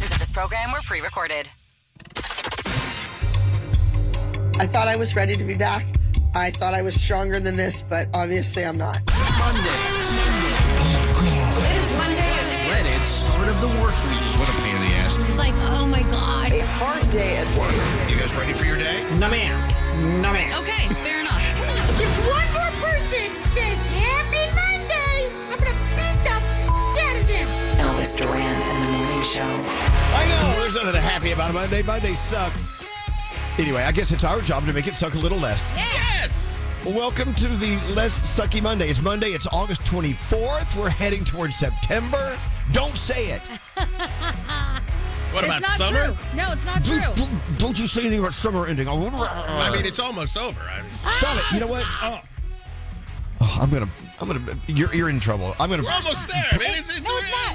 Portions of this program were pre-recorded. I thought I was ready to be back. I thought I was stronger than this, but obviously I'm not. Monday. It is Monday. Dreaded start of the work week. What a pain in the ass. It's like, oh my God. A hard day at work. You guys ready for your day? No, ma'am. No, ma'am. Okay, fair enough. If one more person says Happy Monday, I'm going to beat the out of them. Elvis Duran and the Morning Show. I know. There's nothing happy about a Monday. Monday sucks. Anyway, I guess it's our job to make it suck a little less. Yes. Welcome to the Less Sucky Monday. It's Monday. It's August 24th. We're heading towards September. Don't say it. What about It's not summer? true. No, it's not true. Don't you say anything about summer ending. I mean, it's almost over. Stop it. You know what? Oh, I'm gonna. You're in trouble. We're almost there. I mean, it's not.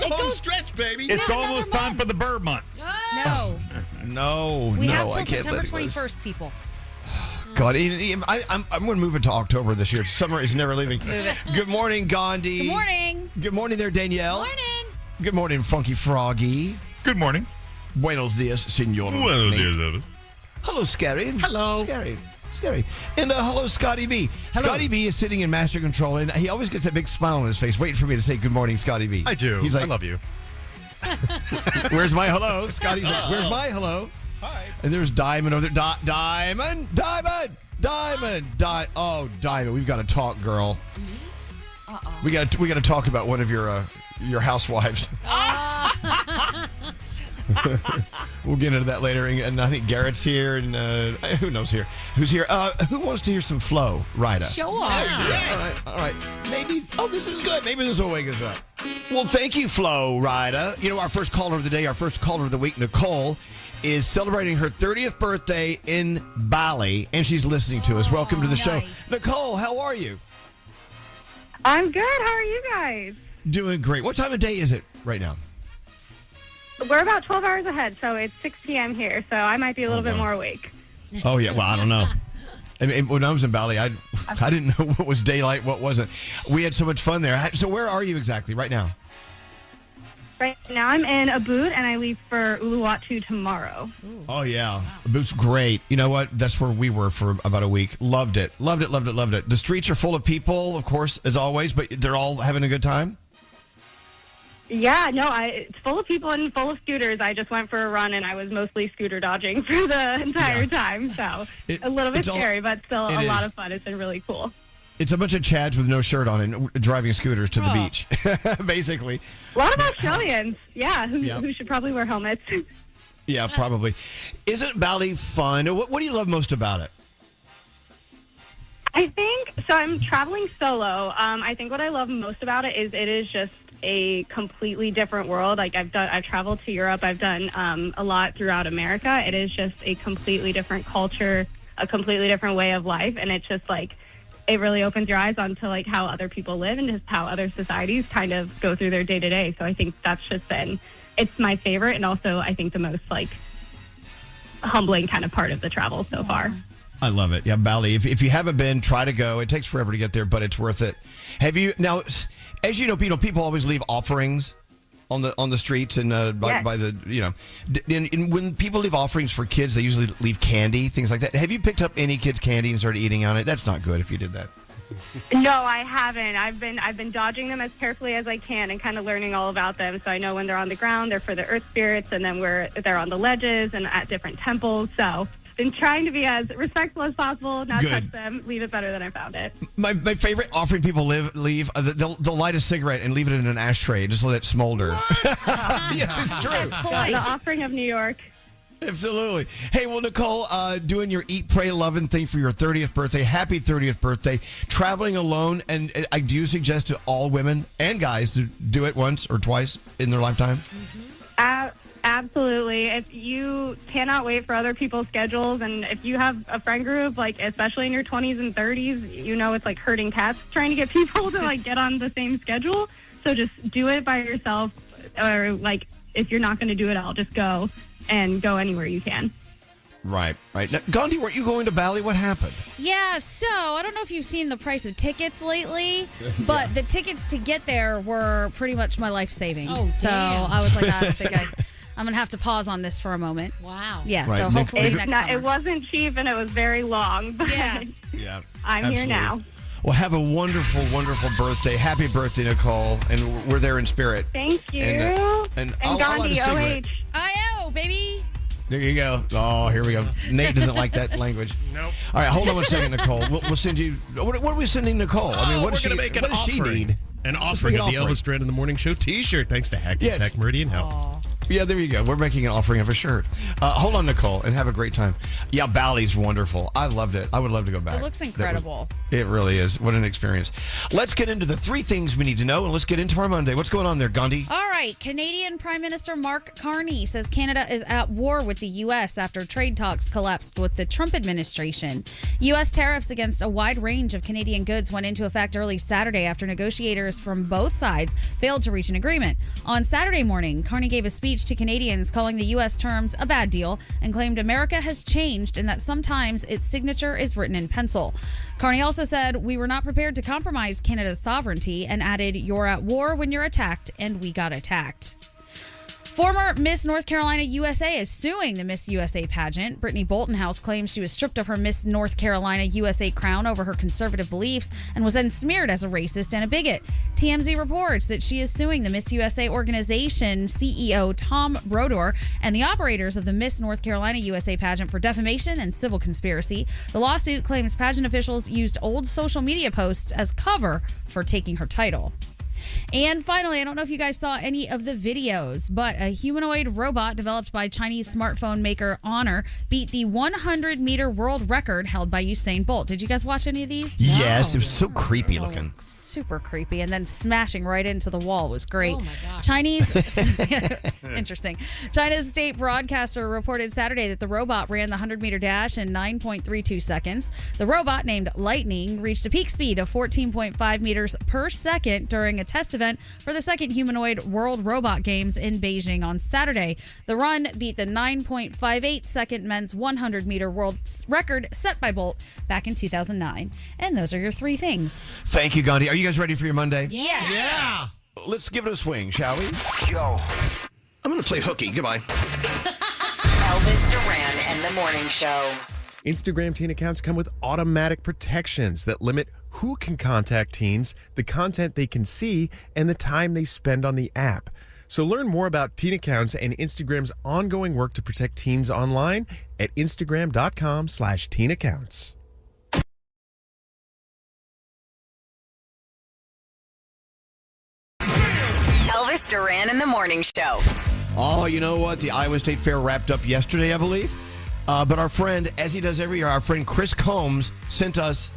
the It home goes- stretch, baby. It's another almost month. time for the bird months. No. No, We no, have I till can't September let it go. 21st, people. God, I'm going to move it to October this year. Summer is never leaving. Good morning, Gandhi. Good morning. Good morning there, Danielle. Morning. Good morning, Funky Froggy. Good morning. Buenos dias, senor. Elvis. Hello, Scary. Hello. Scary. And hello, Scotty B. Hello. Scotty B is sitting in master control, and he always gets that big smile on his face, waiting for me to say good morning, Scotty B. I do. He's like, I love you. where's my hello? Scotty's like, where's my hello? Hi. And there's Diamond over there. Diamond. Oh, Diamond. We've got to talk, girl. We got to talk about one of your housewives. We'll get into that later. And I think Garrett's here, and who knows here? Who's here? Who wants to hear some Flo Rida? Show off. All right. Maybe. Oh, this is good. Maybe this will wake us up. Well, thank you, Flo Rida. You know, our first caller of the day, our first caller of the week, Nicole, is celebrating her 30th birthday in Bali, and she's listening to us. Welcome to the show. nice. Nicole, how are you? I'm good. How are you guys? Doing great. What time of day is it right now? We're about 12 hours ahead, so it's 6 p.m. here, so I might be a little bit more awake. Oh, yeah. Well, I don't know. I mean, when I was in Bali, I didn't know what was daylight, what wasn't. We had so much fun there. So where are you exactly right now? Right now I'm in Ubud, and I leave for Uluwatu tomorrow. Oh, yeah. Ubud's great. You know what? That's where we were for about a week. Loved it. Loved it. The streets are full of people, of course, as always, but they're all having a good time? Yeah, no, it's full of people and full of scooters. I just went for a run, and I was mostly scooter dodging for the entire time, so a little bit scary, but still a lot of fun. It's been really cool. It's a bunch of Chads with no shirt on and driving scooters to the beach, basically. A lot of Australians, who should probably wear helmets. Yeah, probably. Isn't Bali fun? What do you love most about it? I think, so I'm traveling solo. I think what I love most about it is just a completely different world. Like I've traveled to Europe. I've done a lot throughout America. It is just a completely different culture, a completely different way of life. And it's just like, it really opens your eyes onto like how other people live and just how other societies kind of go through their day to day. So I think that's just it's my favorite. And also I think the most like humbling kind of part of the travel so far. I love it. Yeah, Bali. If you haven't been, try to go. It takes forever to get there, but it's worth it. Have you now? As you know, people always leave offerings on the streets and by the and when people leave offerings for kids, they usually leave candy, things like that. Have you picked up any kids' candy and started eating on it? That's not good if you did that. No, I haven't. I've been dodging them as carefully as I can and kind of learning all about them. So I know when they're on the ground, they're for the earth spirits, and then they're on the ledges and at different temples. So been trying to be as respectful as possible, not touch them, leave it better than I found it. My favorite offering people leave they'll light a cigarette and leave it in an ashtray and just let it smolder. Yes, it's true. That's polite. The offering of New York. Absolutely. Hey, well, Nicole, doing your Eat, Pray, Lovin' thing for your 30th birthday. Happy 30th birthday. Traveling alone, and I do suggest to all women and guys to do it once or twice in their lifetime. Absolutely. If you cannot wait for other people's schedules, and if you have a friend group, like especially in your 20s and 30s, you know it's like herding cats trying to get people to like get on the same schedule. So just do it by yourself, or like if you're not going to do it, I'll just go and go anywhere you can. Right. Now, Gandhi, weren't you going to Bali? What happened? Yeah, so I don't know if you've seen the price of tickets lately, but the tickets to get there were pretty much my life savings. Oh, so damn. I was like, I don't think I'm going to have to pause on this for a moment. Wow. Yeah, Right. so hopefully next summer. It wasn't cheap and it was very long, but Yeah. Yeah. I'm here absolutely. now. Well, have a wonderful, wonderful birthday. Happy birthday, Nicole. And we're there in spirit. Thank you. And I'll light a Gandhi, cigarette. OH. I.O., baby. There you go. Oh, here we go. Nate doesn't like that language. Nope. All right, hold on one second, Nicole. We'll send you. What are we sending Nicole? I mean, Oh, what does we're she? gonna make an What does she offering. need? An Let's offering make of an the offering. Elvis Duran in the Morning Show T-shirt, thanks to Hacky Yes. Sack Meridian Health. Yeah, there you go. We're making an offering of a shirt. Hold on, Nicole, and have a great time. Yeah, Bally's wonderful. I loved it. I would love to go back. It looks incredible. It really is. What an experience. Let's get into the 3 things we need to know, and let's get into our Monday. What's going on there, Gandhi? All right. Canadian Prime Minister Mark Carney says Canada is at war with the U.S. after trade talks collapsed with the Trump administration. U.S. tariffs against a wide range of Canadian goods went into effect early Saturday after negotiators from both sides failed to reach an agreement. On Saturday morning, Carney gave a speech to Canadians calling the U.S. terms a bad deal and claimed America has changed and that sometimes its signature is written in pencil. Carney also said, "We were not prepared to compromise Canada's sovereignty," and added, "You're at war when you're attacked, and we got attacked." Former Miss North Carolina USA is suing the Miss USA pageant. Brittany Boltonhouse claims she was stripped of her Miss North Carolina USA crown over her conservative beliefs and was then smeared as a racist and a bigot. TMZ reports that she is suing the Miss USA organization CEO Tom Brodeur and the operators of the Miss North Carolina USA pageant for defamation and civil conspiracy. The lawsuit claims pageant officials used old social media posts as cover for taking her title. And finally, I don't know if you guys saw any of the videos, but a humanoid robot developed by Chinese smartphone maker Honor beat the 100-meter world record held by Usain Bolt. Did you guys watch any of these? Yes, it was so creepy looking. Super creepy, and then smashing right into the wall was great. Oh, my gosh. Interesting. China's state broadcaster reported Saturday that the robot ran the 100-meter dash in 9.32 seconds. The robot, named Lightning, reached a peak speed of 14.5 meters per second during a test event for the second humanoid World Robot Games in Beijing on Saturday. The run beat the 9.58 second men's 100-meter world record set by Bolt back in 2009. And those are your 3 things. Thank you, Gandhi. Are you guys ready for your Monday? Yeah. Let's give it a swing, shall we? Yo. I'm going to play hooky. Goodbye. Elvis Duran and the Morning Show. Instagram teen accounts come with automatic protections that limit who can contact teens, the content they can see, and the time they spend on the app. So learn more about teen accounts and Instagram's ongoing work to protect teens online at instagram.com/teen accounts. Elvis Duran and the Morning Show. Oh, you know what? The Iowa State Fair wrapped up yesterday, I believe. But our friend, as he does every year, our friend Chris Combs sent us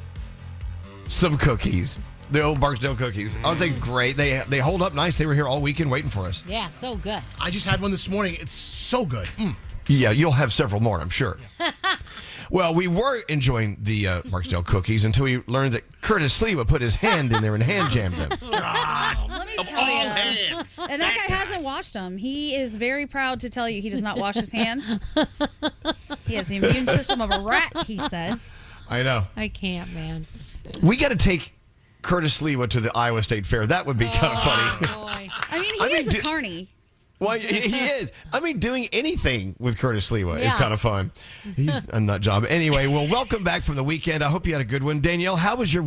some cookies. The old Barksdale cookies. Aren't they great? They hold up nice. They were here all weekend waiting for us. Yeah, so good. I just had one this morning. It's so good. Yeah, you'll have several more, I'm sure. Well, we were enjoying the Barksdale cookies until we learned that Curtis Sliwa put his hand in there and hand jammed them. Let me Of tell all you. hands. And that guy hasn't washed them. He is very proud to tell you he does not wash his hands. He has the immune system of a rat, he says. I know. I can't, man. We got to take Curtis Sliwa to the Iowa State Fair. That would be kind of funny. Boy. I mean, he is a carny. Well, he is. I mean, doing anything with Curtis Sliwa is Yeah. kind of fun. He's a nut job. Anyway, well, welcome back from the weekend. I hope you had a good one. Danielle, how was your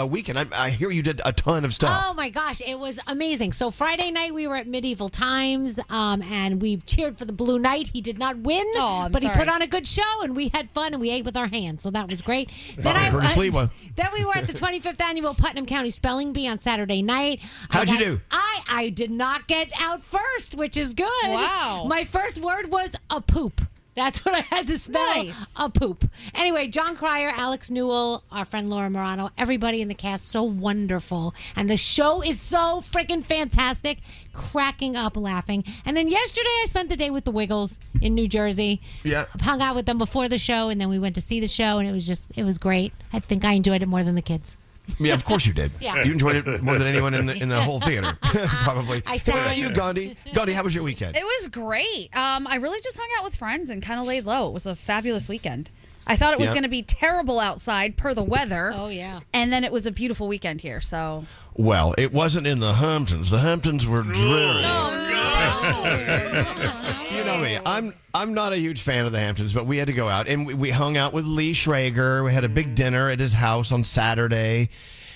weekend? I hear you did a ton of stuff. Oh my gosh, it was amazing. So Friday night we were at Medieval Times, and we cheered for the Blue Knight. He did not win, but he put on a good show, and we had fun, and we ate with our hands, so that was great. Curtis Sliwa. Then we were at the 25th annual Putnam County Spelling Bee on Saturday night. How'd you do? I did not get out first, which is good. Wow. My first word was a poop. That's what I had to spell. Nice. A poop. Anyway, John Cryer, Alex Newell, our friend Laura Morano, everybody in the cast, so wonderful. And the show is so freaking fantastic. Cracking up laughing. And then yesterday I spent the day with the Wiggles in New Jersey. Yeah. Hung out with them before the show, and then we went to see the show, and it was great. I think I enjoyed it more than the kids. Yeah, of course you did. Yeah. You enjoyed it more than anyone in the whole theater, probably. I What about sang. you, Gandhi? Gandhi, how was your weekend? It was great. I really just hung out with friends and kind of laid low. It was a fabulous weekend. I thought it was Yeah. going to be terrible outside per the weather. Oh, yeah. And then it was a beautiful weekend here, so. Well, it wasn't in the Hamptons. The Hamptons were dreary. Oh, You know me. I'm not a huge fan of the Hamptons, but we had to go out, and we hung out with Lee Schrager. We had a big dinner at his house on Saturday,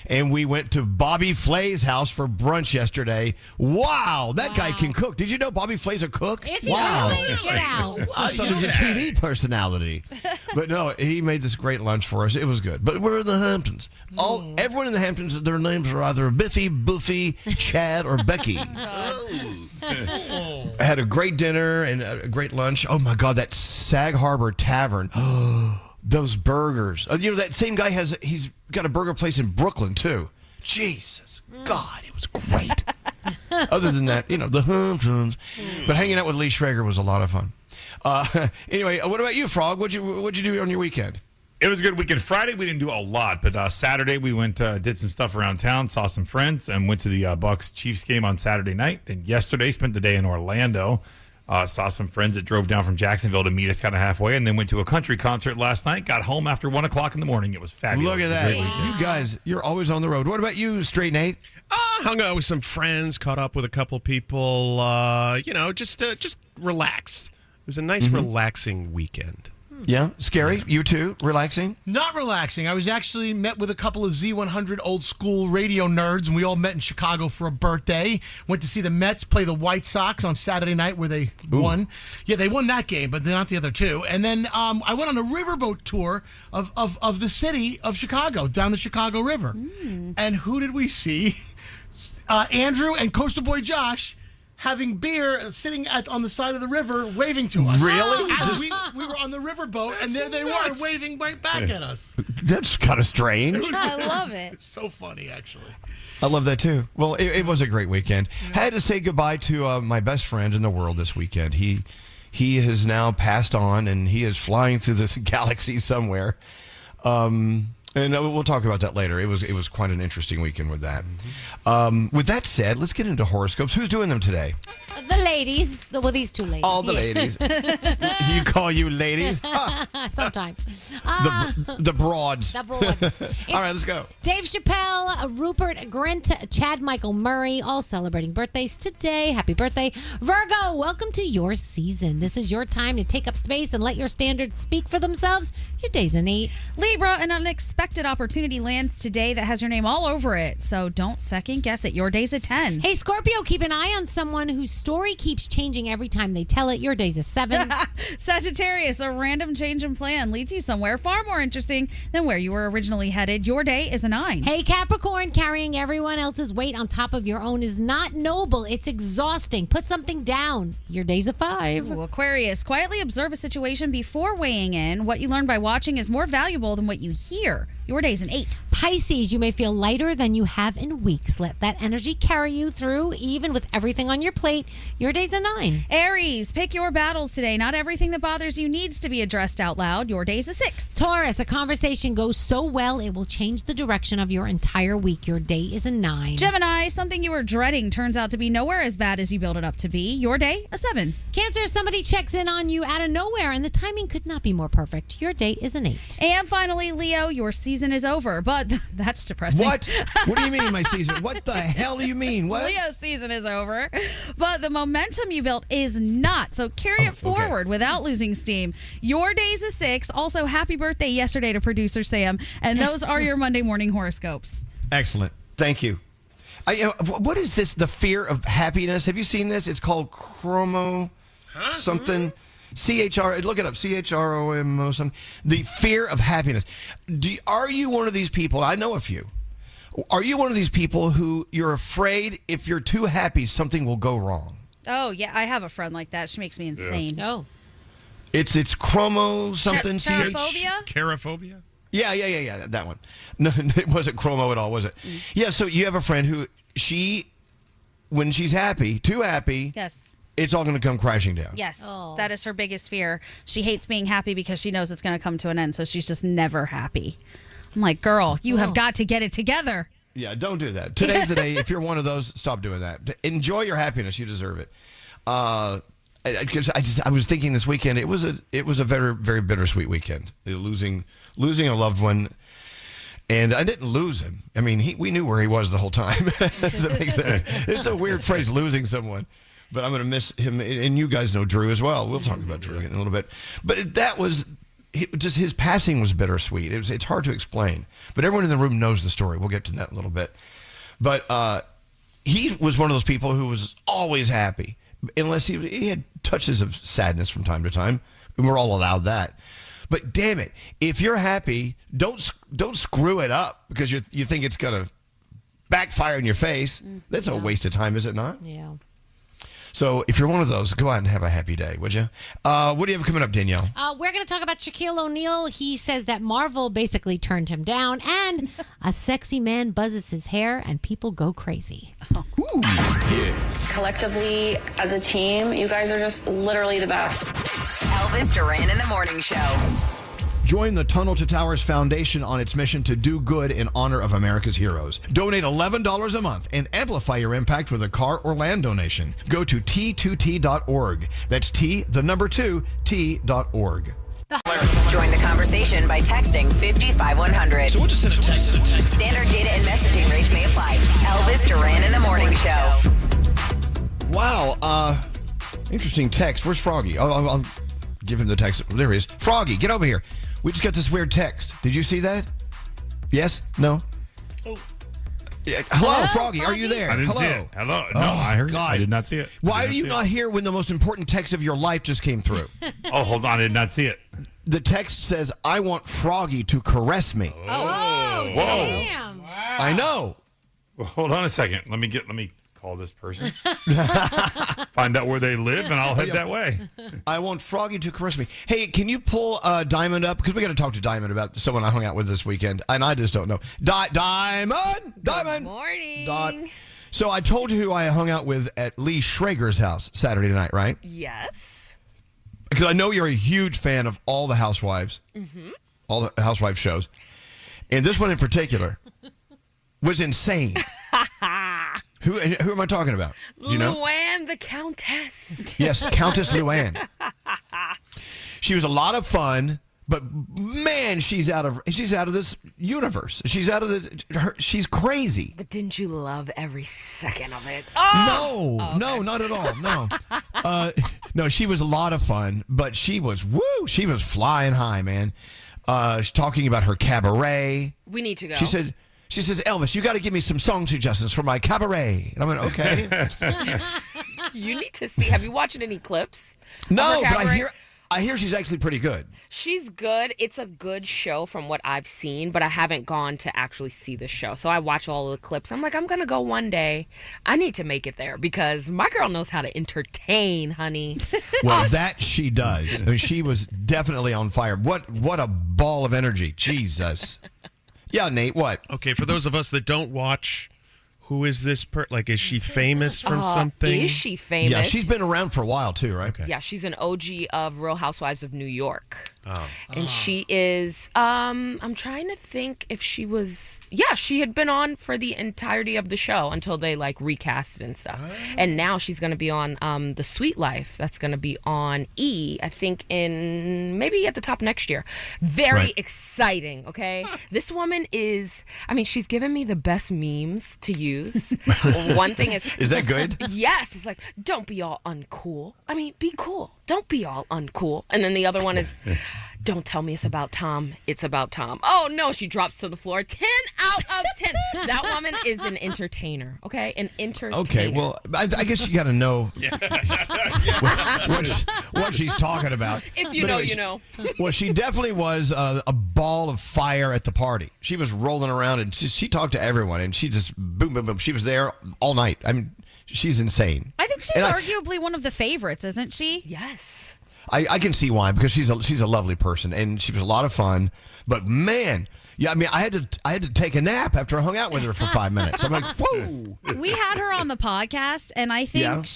and we went to Bobby Flay's house for brunch yesterday. Wow, that guy can cook. Did you know Bobby Flay's a cook? Is he wow. really? Get out. I thought he was a TV personality. But no, he made this great lunch for us. It was good. But we're in the Hamptons. Everyone in the Hamptons, their names are either Biffy, Buffy, Chad, or Becky. I had a great dinner and a great lunch. Oh, my God, that Sag Harbor Tavern. Those burgers. You know, that same guy he's got a burger place in Brooklyn, too. Jesus. God, it was great. Other than that, you know, the Hamptons. But hanging out with Lee Schrager was a lot of fun. Anyway, what about you, Frog? What'd you do on your weekend? It was a good weekend. Friday, we didn't do a lot, but Saturday, we went, did some stuff around town, saw some friends, and went to the Bucks-Chiefs game on Saturday night. And yesterday, spent the day in Orlando. Saw some friends that drove down from Jacksonville to meet us kind of halfway, and then went to a country concert last night. Got home after 1 o'clock in the morning. It was fabulous. Look at that. You guys, you're always on the road. What about you, Straight Nate? Hung out with some friends, caught up with a couple people, just relaxed. It was a nice, relaxing weekend. Yeah, Scary. You too, relaxing. Not relaxing. I was actually met with a couple of Z100 old school radio nerds, and we all met in Chicago for a birthday. Went to see the Mets play the White Sox on Saturday night, where they won. Yeah, they won that game, but not the other two. And then I went on a riverboat tour of the city of Chicago, down the Chicago River. And who did we see? Andrew and Coastal Boy Josh having beer, sitting on the side of the river, waving to us. Really? As we were on the riverboat, and there they were, waving right back at us. That's kind of strange. I love it. So funny, actually. I love that too. Well, it was a great weekend. I had to say goodbye to my best friend in the world this weekend. He has now passed on, and he is flying through this galaxy somewhere. And we'll talk about that later. It was quite an interesting weekend with that. With that said, let's get into horoscopes. Who's doing them today? The ladies. Well, these two ladies. All the ladies. You call you ladies? Sometimes. The broads. The broads. All right, let's go. Dave Chappelle, Rupert Grint, Chad Michael Murray, all celebrating birthdays today. Happy birthday. Virgo, welcome to your season. This is your time to take up space and let your standards speak for themselves. Your day's an 8. Libra, an unexpected opportunity lands today that has your name all over it. So don't second guess it. Your day's a 10. Hey, Scorpio, keep an eye on someone whose story keeps changing every time they tell it. Your day's a 7. Sagittarius, a random change in plan leads you somewhere far more interesting than where you were originally headed. Your day is a 9. Hey, Capricorn, carrying everyone else's weight on top of your own is not noble. It's exhausting. Put something down. Your day's a 5. Ooh, Aquarius, quietly observe a situation before weighing in. What you learn by watching is more valuable than what you hear. Your day's an 8. Pisces, you may feel lighter than you have in weeks. Let that energy carry you through, even with everything on your plate. Your day's a 9. Aries, pick your battles today. Not everything that bothers you needs to be addressed out loud. Your day's a 6. Taurus, a conversation goes so well it will change the direction of your entire week. Your day is a 9. Gemini, something you were dreading turns out to be nowhere as bad as you built it up to be. Your day, a 7. Cancer, somebody checks in on you out of nowhere, and the timing could not be more perfect. Your day is an 8. And finally, Leo, your season is over, but that's depressing. What? What do you mean, my season? What the hell do you mean? What? Leo's season is over, but the momentum you built is not. So carry it forward without losing steam. Your day's a 6. Also, happy birthday yesterday to producer Sam. And those are your Monday morning horoscopes. Excellent. Thank you. What is this? The fear of happiness? Have you seen this? It's called chromo something. CHR, look it up, CHROMO something. The fear of happiness. Are you one of these people? I know a few. Are you one of these people who you're afraid if you're too happy, something will go wrong? Oh, yeah, I have a friend like that. She makes me insane. Yeah. Oh. It's chromo something. Cherophobia? Cherophobia? Yeah, that one. No, it wasn't chromo at all, was it? Yeah, so you have a friend who when she's happy, too happy. Yes. It's all going to come crashing down. Yes, that is her biggest fear. She hates being happy because she knows it's going to come to an end, so she's just never happy. I'm like, girl, you have got to get it together. Yeah, don't do that. Today's the day. If you're one of those, stop doing that. Enjoy your happiness. You deserve it. Because I was thinking this weekend, it was a very, very bittersweet weekend. Losing a loved one. And I didn't lose him. I mean, we knew where he was the whole time. Does that make sense? It's a weird phrase, losing someone. but I'm going to miss him. And you guys know Drew as well. We'll talk about Drew in a little bit. But that was just his passing was bittersweet. It's hard to explain. But everyone in the room knows the story. We'll get to that in a little bit. But he was one of those people who was always happy, unless he had touches of sadness from time to time. And we're all allowed that. But damn it, if you're happy, don't screw it up because you think it's going to backfire in your face. That's a waste of time, is it not? Yeah. So if you're one of those, go out and have a happy day, would you? What do you have coming up, Danielle? We're going to talk about Shaquille O'Neal. He says that Marvel basically turned him down, and a sexy man buzzes his hair, and people go crazy. Ooh, yeah. Collectively, as a team, you guys are just literally the best. Elvis Duran in the Morning Show. Join the Tunnel to Towers Foundation on its mission to do good in honor of America's heroes. Donate $11 a month and amplify your impact with a car or land donation. Go to t2t.org. That's t2t.org. Join the conversation by texting 55100. So we'll just send a text. Standard data and messaging rates may apply. Elvis Duran in the Morning Show. Wow. Interesting text. Where's Froggy? I'll give him the text. There he is. Froggy, get over here. We just got this weird text. Did you see that? Yes? No? Oh. Hello, Froggy. Are you there? I didn't see it. Hello. No, I heard it. I did not see it. Why are you not here when the most important text of your life just came through? Oh, hold on. I did not see it. The text says, I want Froggy to caress me. Oh, Whoa. damn. I know. Well, hold on a second. Let me call this person. Find out where they live, and I'll head that way. I want Froggy to caress me. Hey, can you pull Diamond up? Because we got to talk to Diamond about someone I hung out with this weekend, and I just don't know. Diamond! Good morning. So I told you who I hung out with at Lee Schrager's house Saturday night, right? Yes. Because I know you're a huge fan of all the Housewives, all the Housewives shows. And this one in particular was insane. Who am I talking about? Do you know? Luann the Countess. Yes, Countess Luann. She was a lot of fun, but man, she's out of this universe. She's she's crazy. But didn't you love every second of it? Oh! No, not at all. No. No, she was a lot of fun, but she was flying high, man. She's talking about her cabaret. We need to go. She says, Elvis, you got to give me some song suggestions for my cabaret. And I went, okay. You need to see. Have you watched any clips? No, but I hear she's actually pretty good. She's good. It's a good show from what I've seen, but I haven't gone to actually see the show. So I watch all the clips. I'm like, I'm going to go one day. I need to make it there because my girl knows how to entertain, honey. Well, that she does. I mean, she was definitely on fire. What a ball of energy. Jesus. Yeah, Nate, what? Okay, for those of us that don't watch, who is this is she famous from something? Is she famous? Yeah, she's been around for a while too, right? Okay. Yeah, she's an OG of Real Housewives of New York. Oh. And she is, I'm trying to think if she was, she had been on for the entirety of the show until they recast it and stuff. And now she's going to be on The Sweet Life. That's going to be on E, I think maybe at the top next year. Very exciting, okay? This woman is, she's given me the best memes to use. One thing is that good? Yes. It's like, don't be all uncool. Be cool. Don't be all uncool. And then the other one is, don't tell me it's about Tom. It's about Tom. Oh, no. She drops to the floor. 10 out of 10. That woman is an entertainer. Okay? An entertainer. Okay. Well, I guess you got to know what she's talking about. If you know, you know. Well, she definitely was a ball of fire at the party. She was rolling around and she talked to everyone and she just boom, boom, boom. She was there all night. She's insane. I think she's arguably one of the favorites, isn't she? Yes. I can see why, because she's a lovely person and she was a lot of fun. But man, I had to take a nap after I hung out with her for 5 minutes. I'm like, whoa. We had her on the podcast, and I think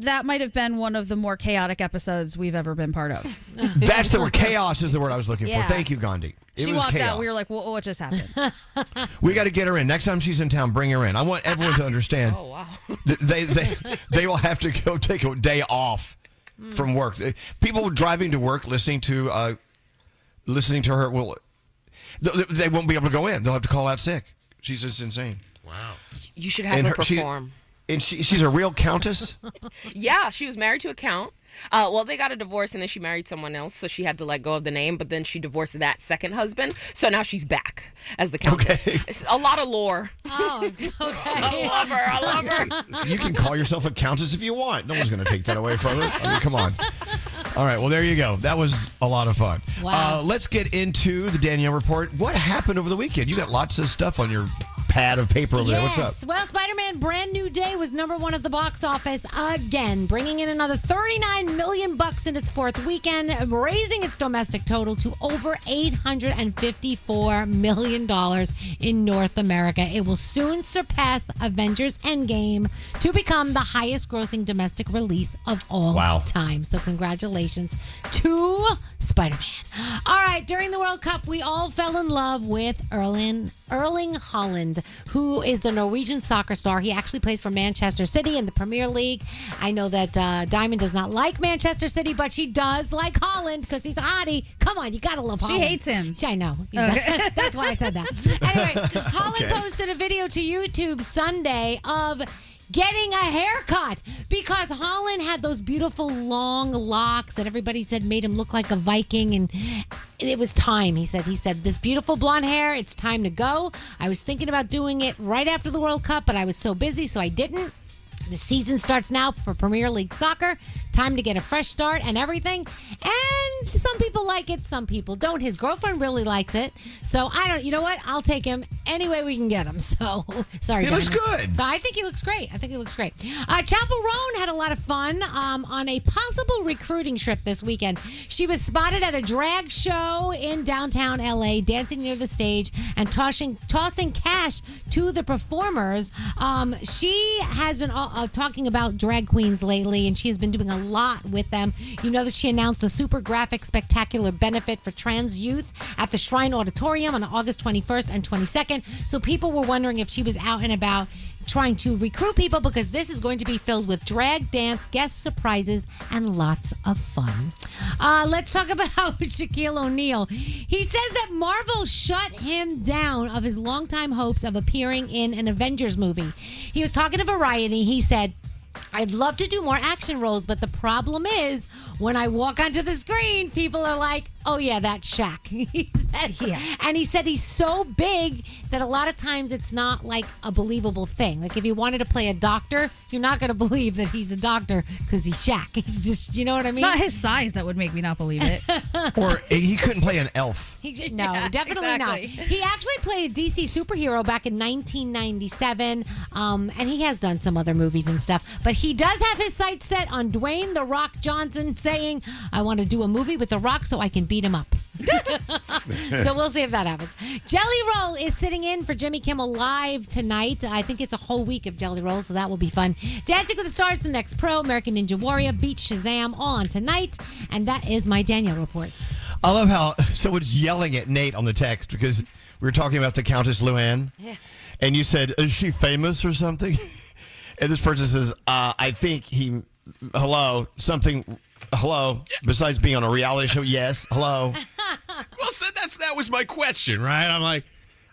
that might have been one of the more chaotic episodes we've ever been part of. That's the word. Chaos is the word I was looking for. Thank you, Gandhi. She walked out. We were like, well, what just happened? We got to get her in. Next time she's in town, bring her in. I want everyone to understand. Oh, wow. They will have to go take a day off from work. People driving to work listening to her they won't be able to go in. They'll have to call out sick. She's just insane. Wow. You should have her perform. And she's a real countess? Yeah, she was married to a count. Well, they got a divorce and then she married someone else, so she had to let go of the name, but then she divorced that second husband, so now she's back as the countess. Okay. It's a lot of lore. Oh, okay. I love her. You can call yourself a countess if you want. No one's going to take that away from her. I mean, come on. All right, well, there you go. That was a lot of fun. Wow. Let's get into the Danielle Report. What happened over the weekend? You got lots of stuff on your pad of paper over there. What's up? Well, Spider-Man Brand New Day was #1 at the box office again, bringing in another $39 million in its fourth weekend, raising its domestic total to over $854 million in North America. It will soon surpass Avengers Endgame to become the highest grossing domestic release of all time. So congratulations to Spider-Man. All right, during the World Cup, we all fell in love with Erling Haaland, who is the Norwegian soccer star. He actually plays for Manchester City in the Premier League. I know that Diamond does not like Manchester City, but she does like Haaland because he's a hottie. Come on, you gotta love Haaland. She hates him. I know. That's why I said that. Anyway, Haaland posted a video to YouTube Sunday of getting a haircut because Haaland had those beautiful long locks that everybody said made him look like a Viking, and it was time. He said this beautiful blonde hair, it's time to go. I was thinking about doing it right after the World Cup, but I was so busy, so I didn't. The season starts now for Premier League soccer. Time to get a fresh start and everything. And some people like it, some people don't. His girlfriend really likes it. So you know what? I'll take him any way we can get him. So, sorry, He looks good. So I think he looks great. Chapel Roan had a lot of fun on a possible recruiting trip this weekend. She was spotted at a drag show in downtown LA, dancing near the stage and tossing cash to the performers. She has been talking about drag queens lately, and she has been doing a lot with them. You know that she announced a super graphic, spectacular benefit for trans youth at the Shrine Auditorium on August 21st and 22nd. So people were wondering if she was out and about trying to recruit people, because this is going to be filled with drag, dance, guest surprises, and lots of fun. Let's talk about Shaquille O'Neal. He says that Marvel shut him down of his longtime hopes of appearing in an Avengers movie. He was talking to Variety. He said, I'd love to do more action roles, but the problem is when I walk onto the screen, people are like, oh, yeah, that's Shaq. He said, and he said he's so big that a lot of times it's not like a believable thing. Like if you wanted to play a doctor, you're not going to believe that he's a doctor because he's Shaq. He's just, you know what I mean? It's not his size that would make me not believe it. Or he couldn't play an elf. No, definitely not. He actually played a DC superhero back in 1997, and he has done some other movies and stuff. But he does have his sights set on Dwayne "The Rock" Johnson, saying, I want to do a movie with The Rock so I can beat him up. So we'll see if that happens. Jelly Roll is sitting in for Jimmy Kimmel Live tonight. I think it's a whole week of Jelly Roll, so that will be fun. Dancing with the Stars, The Next Pro, American Ninja Warrior, Beat Shazam, all on tonight. And that is my Danielle Report. I love how someone's yelling at Nate on the text because we were talking about the Countess Luann. Yeah. And you said, is she famous or something? And this person says, I think hello, besides being on a reality show, yes, hello. Well, so that was my question, right? I'm like,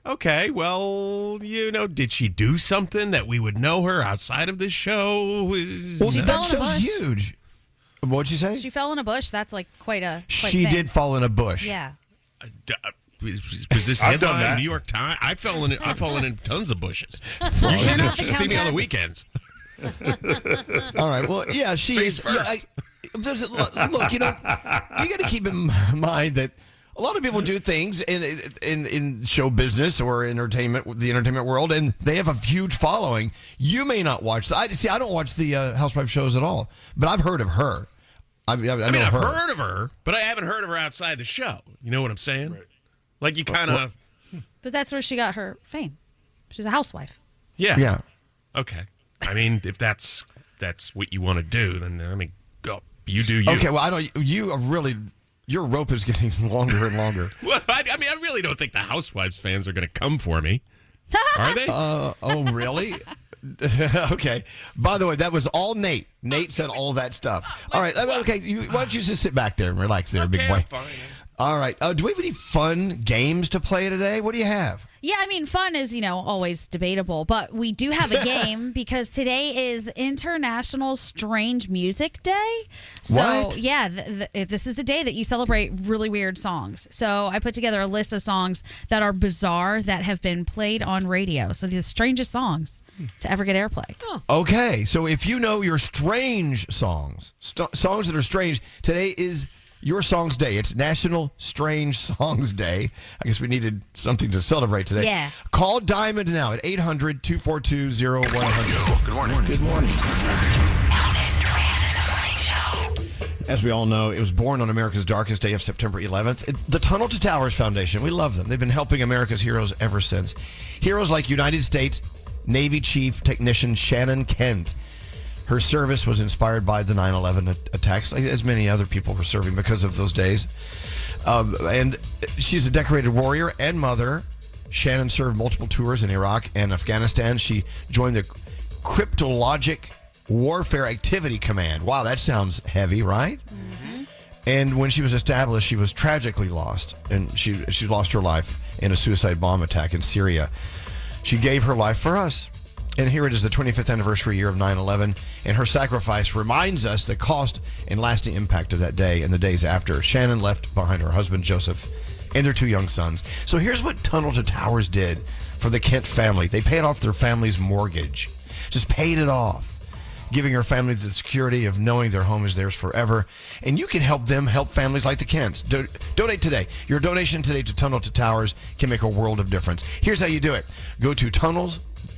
okay, well, did she do something that we would know her outside of this show? Well, that show's huge. What'd you say? She fell in a bush. That's like quite She thing. Did fall in a bush. Yeah. Was this I've done headline that. New York Times? I've fallen in tons of bushes. Well, You should see me on the weekends. All right. Well, yeah, she Face is. first. Look, you got to keep in mind that a lot of people do things in show business or the entertainment world, and they have a huge following. You may not watch. I don't watch the Housewife shows at all, but I've heard of her. I've heard of her, but I haven't heard of her outside the show. You know what I'm saying? Right. Like you kind of. But that's where she got her fame. She's a housewife. Yeah. Yeah. Okay. I mean, if that's what you want to do, then go. You do you. Okay. Well, I don't. You are really. Your rope is getting longer and longer. Well, I really don't think the Housewives fans are going to come for me. Are they? Oh, really? Okay. By the way, that was all Nate. Nate said all that stuff. All right. Okay. Why don't you just sit back there and relax there, big boy? Fine. All right. Do we have any fun games to play today? What do you have? Yeah, I mean, fun is, always debatable, but we do have a game because today is International Strange Music Day. So, What? yeah, this is the day that you celebrate really weird songs. So I put together a list of songs that are bizarre that have been played on radio. So the strangest songs to ever get airplay. Okay, so if you know your strange songs, songs that are strange, today is your Songs Day. It's National Strange Songs Day. I guess we needed something to celebrate today. Yeah. Call Diamond now at 800-242-0100. Good morning. Good morning. Elvis Duran in the Morning Show. As we all know, it was born on America's darkest day of September 11th. The Tunnel to Towers Foundation, we love them. They've been helping America's heroes ever since. Heroes like United States Navy Chief Technician Shannon Kent. Her service was inspired by the 9/11 attacks, as many other people were serving because of those days. And she's a decorated warrior and mother. Shannon served multiple tours in Iraq and Afghanistan. She joined the Cryptologic Warfare Activity Command. Wow, that sounds heavy, right? Mm-hmm. And when she was established, she was tragically lost, and she lost her life in a suicide bomb attack in Syria. She gave her life for us. And here it is, the 25th anniversary year of 9/11, and her sacrifice reminds us the cost and lasting impact of that day and the days after. Shannon left behind her husband, Joseph, and their 2 young sons. So here's what Tunnel to Towers did for the Kent family. They paid off their family's mortgage, just paid it off, giving her family the security of knowing their home is theirs forever. And you can help them help families like the Kents. Donate today. Your donation today to Tunnel to Towers can make a world of difference. Here's how you do it. Go to Tunnel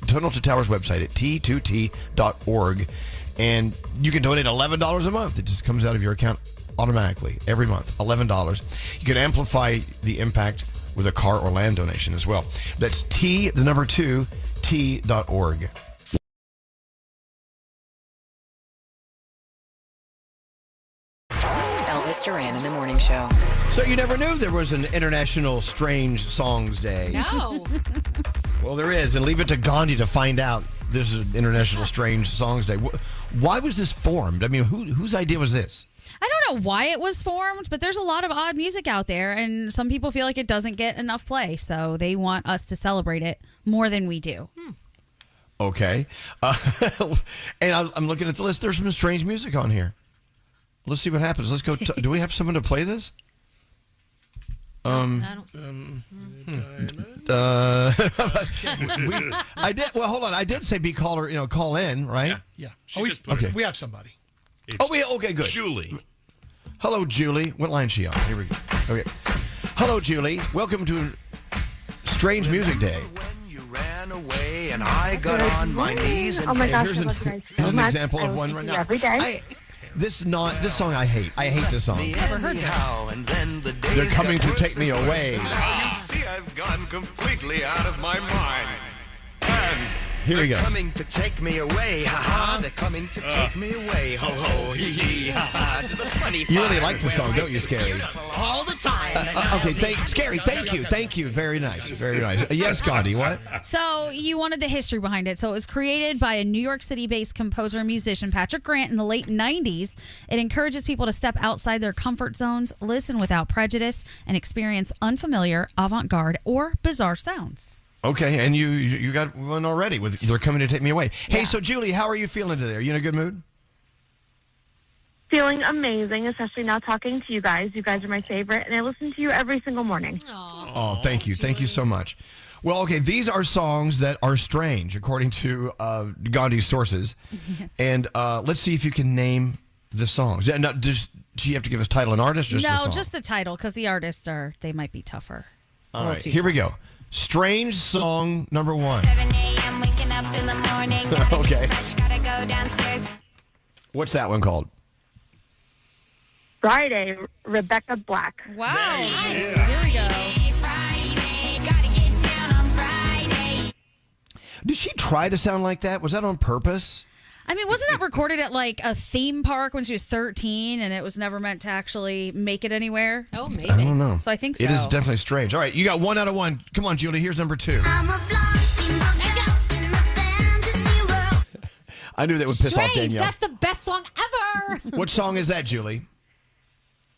to Towers website at t2t.org, and you can donate $11 a month. It just comes out of your account automatically every month. $11. You can amplify the impact with a car or land donation as well. That's t2t.org. Elvis Duran in the Morning Show. So you never knew there was an International Strange Songs Day. No. Well, there is, and leave it to Gandhi to find out there's an International Strange Songs Day. Why was this formed? I mean, whose idea was this? I don't know why it was formed, but there's a lot of odd music out there, and some people feel like it doesn't get enough play, so they want us to celebrate it more than we do. Okay. And I'm looking at the list. There's some strange music on here. Let's see what happens. Let's go. Do we have someone to play this? I did. Well, hold on. I did say call in, right? Yeah. Okay. We have somebody. Okay, good. Julie. Hello, Julie. What line is she on? Here we go. Okay. Hello, Julie. Welcome to Strange Music Day. Ran away and I got on my knees and here's an example of one right now. Every day. This song I hate. I hate this song. Never heard this. And then the They're coming to take me away. You see, I've gone completely out of my mind. And here we go. They're coming to take me away, ha-ha. They're coming to take me away, ho-ho, hee-hee, ha-ha. To the funny You really like the song, don't you, Scary? All the time. Okay, Scary, thank you. Very nice, very nice. Yes, Gandhi, what? So you wanted the history behind it. So it was created by a New York City-based composer and musician, Patrick Grant, in the late 90s. It encourages people to step outside their comfort zones, listen without prejudice, and experience unfamiliar, avant-garde, or bizarre sounds. Okay, and you got one already with They're Coming to Take Me Away. Hey, Yeah. so Julie, how are you feeling today? Are you in a good mood? Feeling amazing, especially now talking to you guys. You guys are my favorite, and I listen to you every single morning. Oh, thank you. Thank you so much. Well, okay, these are songs that are strange, according to Gandhi's sources. And let's see if you can name the songs. Now, does she have to give us title and artist? Or just the No, song? just the title, because the artists they might be tougher. All right, here we go. Strange song number 1. 7 a.m. waking up in the morning. Gotta Okay. get fresh, gotta go downstairs. What's that one called? Friday, Rebecca Black. Wow. Nice. Here we go. Friday, gotta get down on Friday. Did she try to sound like that? Was that on purpose? I mean, wasn't that recorded at like a theme park when she was 13 and it was never meant to actually make it anywhere? Oh, maybe. I don't know. So I think so. It is definitely strange. All right, you got 1 out of 1. Come on, Julie, here's number 2. I'm a blondie, look up in the fantasy world. I knew that would piss off Strange. Danielle. That's the best song ever. What song is that, Julie?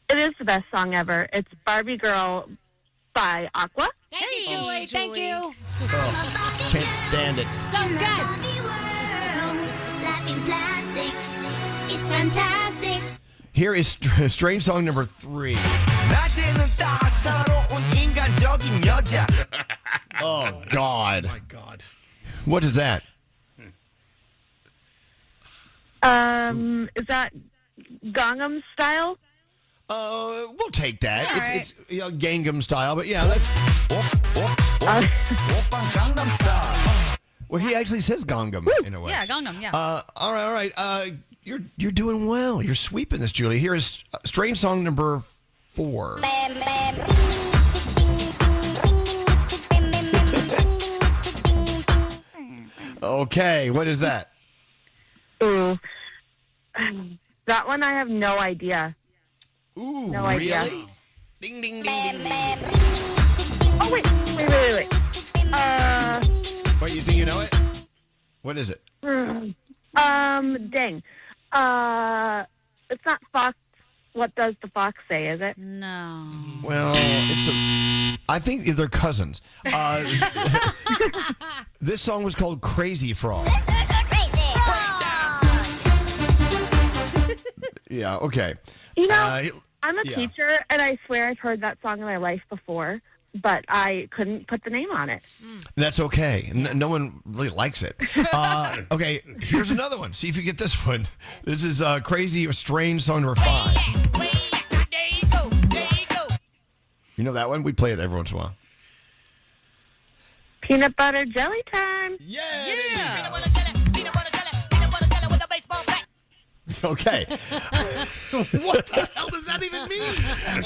It is the best song ever. It's Barbie Girl by Aqua. Thank you, Julie. Thank you. Oh, can't stand it. So good. It's fantastic. Here is strange song number 3. Oh, God. Oh, my God. What is that? Is that Gangnam Style? We'll take that. All right. It's Gangnam style, but yeah, that's. Well, he actually says Gangnam in a way. Yeah, Gangnam, yeah. All right. You're doing well. You're sweeping this, Julie. Here is strange song number 4. Okay, what is that? Ooh. That one I have no idea. Ooh, no really? idea. Ding, ding, ding, ding, ding. Oh, wait. What, you think you know it? What is it? Dang. It's not Fox. What does the fox say, is it? No. Well, I think they're cousins. This song was called Crazy Frog. Yeah, okay. You know, I'm a yeah. teacher, and I swear I've heard that song in my life before, but I couldn't put the name on it. That's okay. No one really likes it. Okay, here's another one. See if you get this one. This is Crazy or Strange song number 5. You know that one? We play it every once in a while. Peanut butter jelly time. Yeah. Okay. What the hell does that even mean?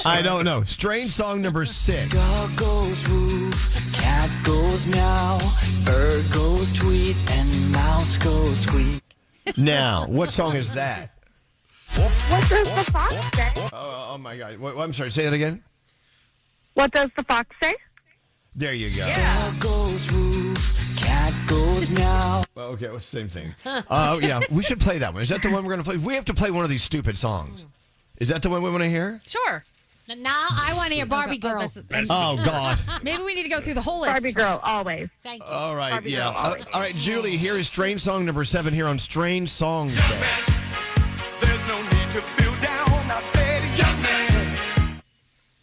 I don't know. Strange song number 6. Dog goes woof, cat goes meow, bird goes tweet, and mouse goes squeak. Now, what song is that? What does the fox say? Oh my God. I'm sorry. Say that again. What does the fox say? There you go. Dog goes woof, cat goes meow. Well, okay, well, same thing. Yeah, we should play that one. Is that the one we're going to play? We have to play one of these stupid songs. Is that the one we want to hear? Sure. Now I want to hear Barbie Girl. Oh, God. Maybe we need to go through the whole list. Barbie Girl, always. Thank you. All right, Barbie yeah. Girl, always. All right, Julie, here is Strange Song number 7 here on Strange Songs Day. There's no need to feel down. I said, young man.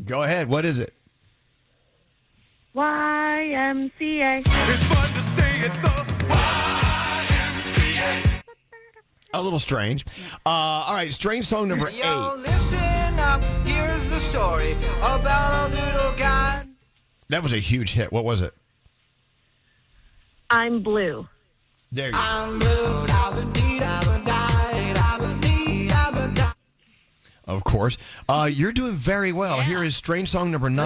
Go ahead. What is it? YMCA. It's fun to stay at the YMCA. A little strange. All right, Strange Song number 8. Yo, listen up. Here's the story about a little guy. That was a huge hit. What was it? I'm blue. There you go. I'm blue. Of course. You're doing very well. Here is Strange Song number 9.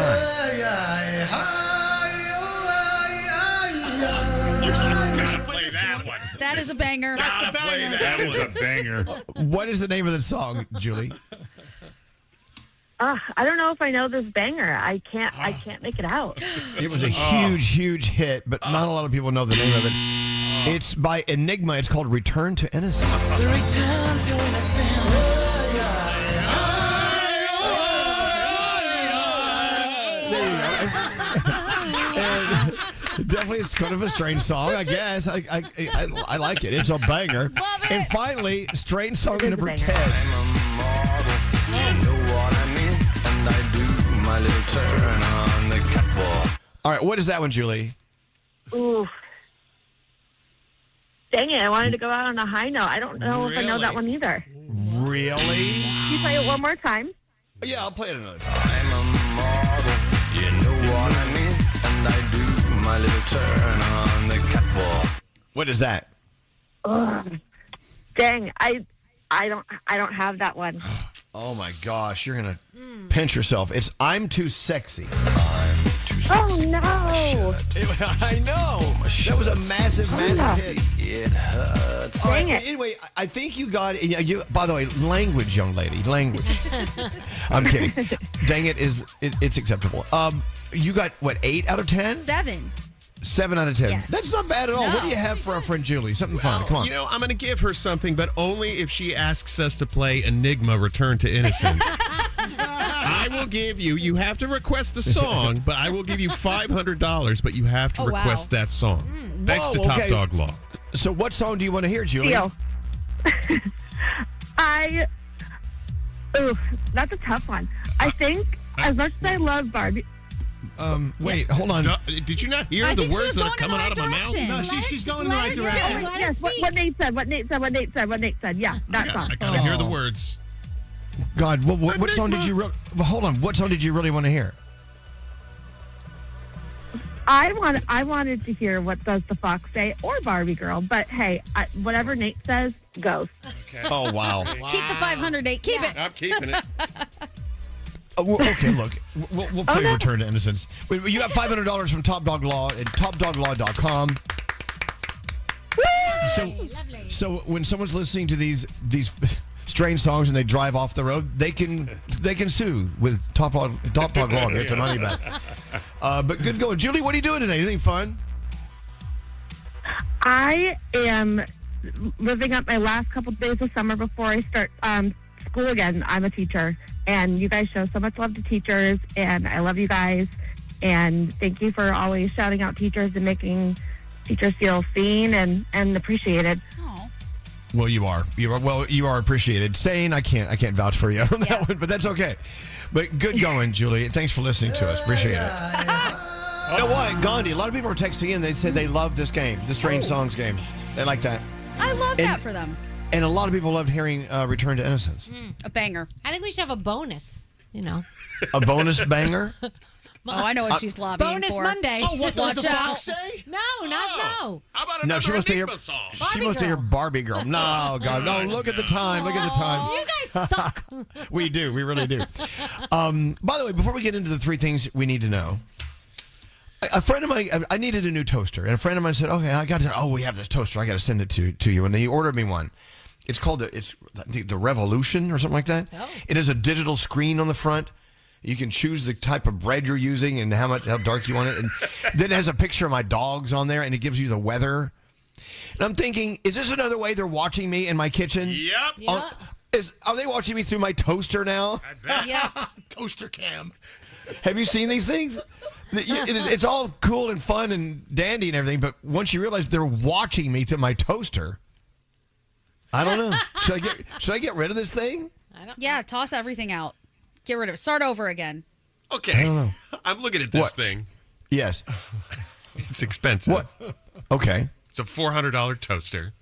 That is a banger. That's the banger. That was a banger. What is the name of the song, Julie? I don't know if I know this banger. I can't make it out. It was a huge hit, but not a lot of people know the name of it. It's by Enigma. It's called Return to Innocence. The return to innocence. And definitely, it's kind of a strange song, I guess. I like it. It's a banger. Love it. And finally, strange song It is a number banger. 10. I'm a model. You know what I mean? And I do my little turn on the catwalk. All right, what is that one, Julie? Ooh. Dang it, I wanted to go out on a high note. I don't know if I know that one either. Really? Can you play it one more time? Yeah, I'll play it another time. I'm a model. You know what I mean? And I do my little turn on the catwalk. What is that? Ugh. Dang, I don't have that one. Oh, my gosh. You're going to pinch yourself. It's I'm Too Sexy. Oh no! I know. That was a massive hit. It hurts. All right, Dang it. anyway, I think you got it. You, by the way, language, young lady. Language. I'm kidding. Dang it, it's acceptable. You got, what, 8 out of 10? 7. 7 out of 10. Yes. That's not bad at all. No. What do you have for our friend Julie? Something fun. Come on. You know, I'm going to give her something, but only if she asks us to play Enigma Return to Innocence. I will give you. You have to request the song, but I will give you $500. But you have to request that song. Thanks to Top Dog Law. So, what song do you want to hear, Julie? Deal. That's a tough one. I think as much as I love Barbie. Wait, hold on. Did you not hear the words that are coming out of my mouth? No, she's going in the right direction. Yes, what Nate said. Yeah, that song. I gotta hear the words. God, what song did you hold on? What song did you really want to hear? I wanted to hear What Does the Fox Say or Barbie Girl, but hey, whatever Nate says goes. Okay. Oh wow. Keep the 500, Nate. Keep it. I'm keeping it. Okay, look, we'll play Return to Innocence. You got $500 from Top Dog Law at topdoglaw.com. So when someone's listening to these strange songs and they drive off the road, they can sue with Top Dog Law and get their money back. But good going, Julie. What are you doing today? Anything fun? I am living up my last couple of days of summer before I start school again. I'm a teacher, and you guys show so much love to teachers, and I love you guys. And thank you for always shouting out teachers and making teachers feel seen and appreciated. Well, you are appreciated. Sane, I can't vouch for you on that one, but that's okay. But good going, Julie. Thanks for listening to us. Appreciate it. You know what, Gandhi? A lot of people are texting in. They said they love this game, the Strange Songs game. They like that. I love that for them. And a lot of people loved hearing Return to Innocence. A banger. I think we should have a bonus. A bonus banger. I know what she's lobbying bonus for. Monday. Oh, what does the fox say? No, no. How about another Enigma song? She wants to hear Barbie Girl. No, God, no. Look at the time. Look at the time. You guys suck. We do. We really do. By the way, before we get into the three things we need to know, a friend of mine, I needed a new toaster, and a friend of mine said, "Okay, we have this toaster. I got to send it to you." And he ordered me one. It's called the Revolution or something like that. Oh. It has a digital screen on the front. You can choose the type of bread you're using and how dark you want it. And then it has a picture of my dogs on there, and it gives you the weather. And I'm thinking, is this another way they're watching me in my kitchen? Yep. Are they watching me through my toaster now? I bet. Yeah. Toaster cam. Have you seen these things? It's all cool and fun and dandy and everything, but once you realize they're watching me to my toaster, I don't know. Should I get rid of this thing? Yeah, toss everything out. Get rid of it. Start over again. Okay. I don't know. I'm looking at this thing. Yes. It's expensive. What? Okay. It's a $400 toaster.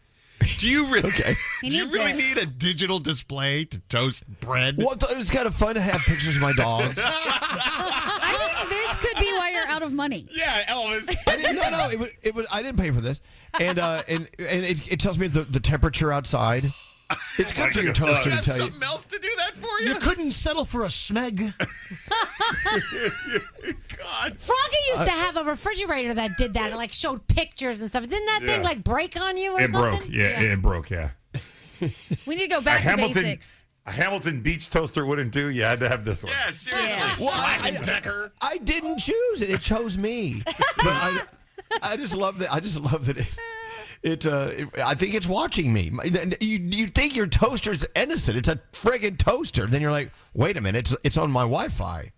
Do you really? Okay. Do you really need a digital display to toast bread? Well, it's kind of fun to have pictures of my dogs. I think this could be why you're out of money. Yeah, Elvis. I didn't pay for this, and it tells me the temperature outside. It's good for your toaster to tell you. Something else to do that for you? You couldn't settle for a Smeg. God. Froggy used to have a refrigerator that did that. It like showed pictures and stuff. Didn't that thing like break on you or It something? broke. Yeah, it broke. Yeah. We need to go back to basics. A Hamilton Beach toaster wouldn't do. You had to have this one. Yeah, seriously. Yeah. Well, Black & Decker. I didn't choose it. It chose me. But I just love that. I just love that I think it's watching me. You think your toaster's innocent. It's a friggin' toaster. Then you're like, wait a minute, it's on my Wi-Fi.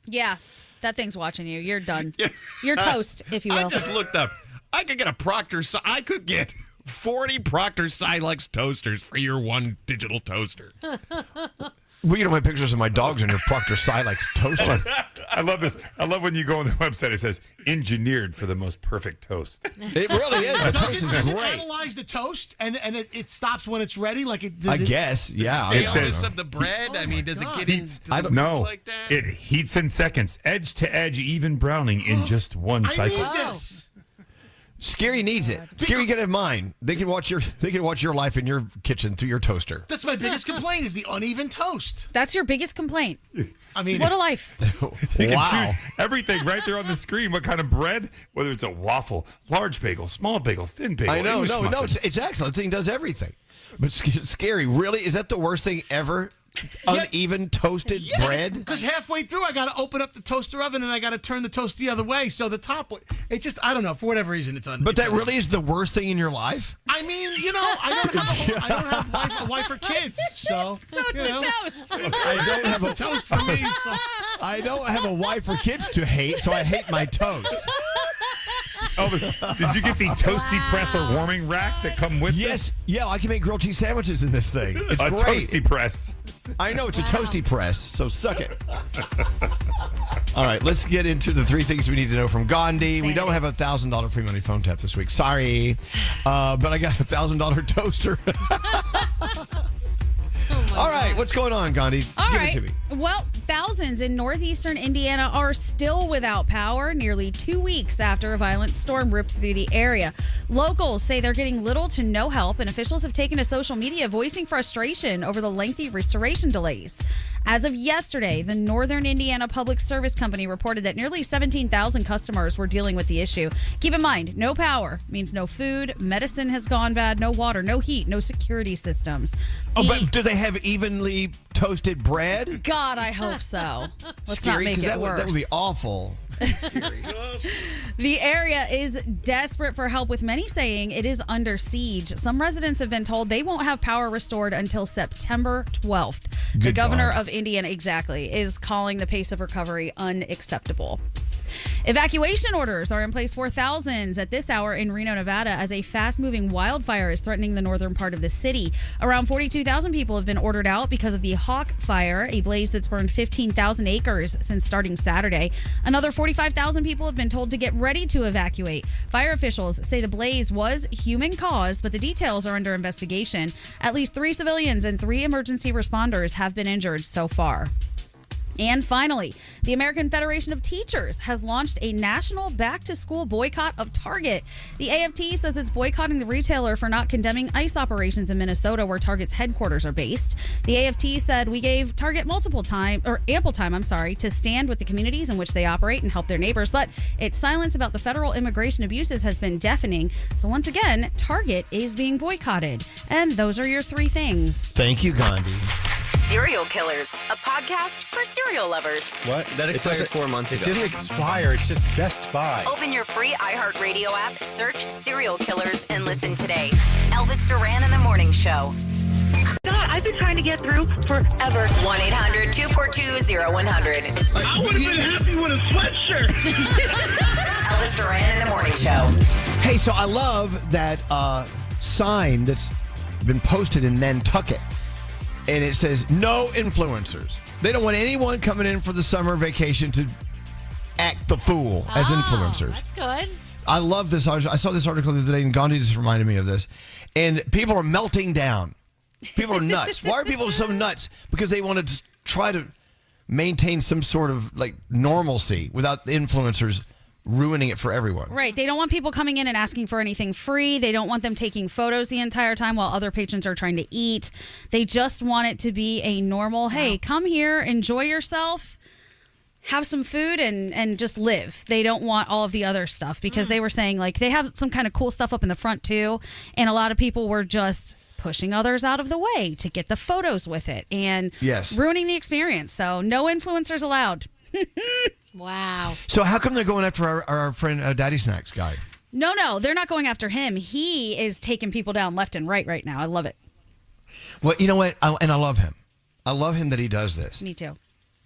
Yeah, that thing's watching you. You're done. You're toast, if you will. I just looked up. I could get 40 Proctor Silex toasters for your one digital toaster. Well, you don't have pictures of my dogs in your Proctor Silex toaster. I love this. I love when you go on the website, it says, engineered for the most perfect toast. It really is. The toast Does is it great. analyze the toast and it stops when it's ready? Like it. I guess, yeah. Stay It on says- of the bread. I mean, does it get into I don't No, like that? it heats in seconds, edge to edge, even browning in just one I cycle. need this. Scary needs it. Scary can have mine. They can watch your life in your kitchen through your toaster. That's my biggest complaint is the uneven toast. That's your biggest complaint. I mean, What a life. You Wow. can choose everything right there on the screen. What kind of bread? Whether it's a waffle, large bagel, small bagel, thin bagel. I know. English No, muffin. it's excellent. The thing does everything. But scary, really? Is that the worst thing ever uneven toasted bread? Because halfway through, I got to open up the toaster oven and I got to turn the toast the other way. So the top, it just, I don't know, for whatever reason, it's But that really is the worst thing in your life? I mean, I don't have a wife or kids, so it's the toast. I don't have a toast for me. So. I don't have a wife or kids to hate, so I hate my toast. Elvis, did you get the toasty press or warming rack that come with this? Yeah, I can make grilled cheese sandwiches in this thing. It's a great. Toasty press. I know, it's a toasty press, so suck it. All right, let's get into the 3 things we need to know from Gandhi. We don't have a $1,000 free money phone tap this week. Sorry. But I got a $1,000 toaster. All right, what's going on, Gandhi? Give it to me. Well, thousands in northeastern Indiana are still without power nearly 2 weeks after a violent storm ripped through the area. Locals say they're getting little to no help, and officials have taken to social media voicing frustration over the lengthy restoration delays. As of yesterday, the Northern Indiana Public Service Company reported that nearly 17,000 customers were dealing with the issue. Keep in mind, no power means no food, medicine has gone bad, no water, no heat, no security systems. But do they have evenly toasted bread? God, I hope so. Let's not make it worse. That would be awful. The area is desperate for help, with many saying it is under siege. Some residents have been told they won't have power restored until September 12th. The governor of Indiana, is calling the pace of recovery unacceptable. Evacuation orders are in place for thousands at this hour in Reno, Nevada, as a fast-moving wildfire is threatening the northern part of the city. Around 42,000 people have been ordered out because of the Hawk Fire, a blaze that's burned 15,000 acres since starting Saturday. Another 45,000 people have been told to get ready to evacuate. Fire officials say the blaze was human-caused, but the details are under investigation. At least 3 civilians and 3 emergency responders have been injured so far. And finally, the American Federation of Teachers has launched a national back-to-school boycott of Target. The AFT says it's boycotting the retailer for not condemning ICE operations in Minnesota, where Target's headquarters are based. The AFT said, we gave Target ample time, to stand with the communities in which they operate and help their neighbors, but its silence about the federal immigration abuses has been deafening. So once again, Target is being boycotted. And those are your 3 things. Thank you, Gandhi. Serial Killers, a podcast for serial lovers. What? That expired 4 months ago. It didn't expire. It's just Best Buy. Open your free iHeartRadio app, search Serial Killers, and listen today. Elvis Duran in the Morning Show. God, I've been trying to get through forever. 1-800-242-0100. I would have been happy with a sweatshirt. Elvis Duran in the Morning Show. Hey, so I love that sign that's been posted in Nantucket. And it says, no influencers. They don't want anyone coming in for the summer vacation to act the fool as influencers. That's good. I love this. I saw this article the other day, and Gandhi just reminded me of this. And people are melting down. People are nuts. Why are people so nuts? Because they want to just try to maintain some sort of like normalcy without the influencers ruining it for everyone. Right. They don't want people coming in and asking for anything free. They don't want them taking photos the entire time while other patrons are trying to eat. They just want it to be a normal, hey, come here, enjoy yourself, have some food, and just live. They don't want all of the other stuff, because they were saying like they have some kind of cool stuff up in the front too. And a lot of people were just pushing others out of the way to get the photos with it and ruining the experience. So no influencers allowed. Wow. So how come they're going after our friend Daddy Snacks guy? No, they're not going after him. He is taking people down left and right now. I love it. Well, you know what? I love him. I love him that he does this. Me too.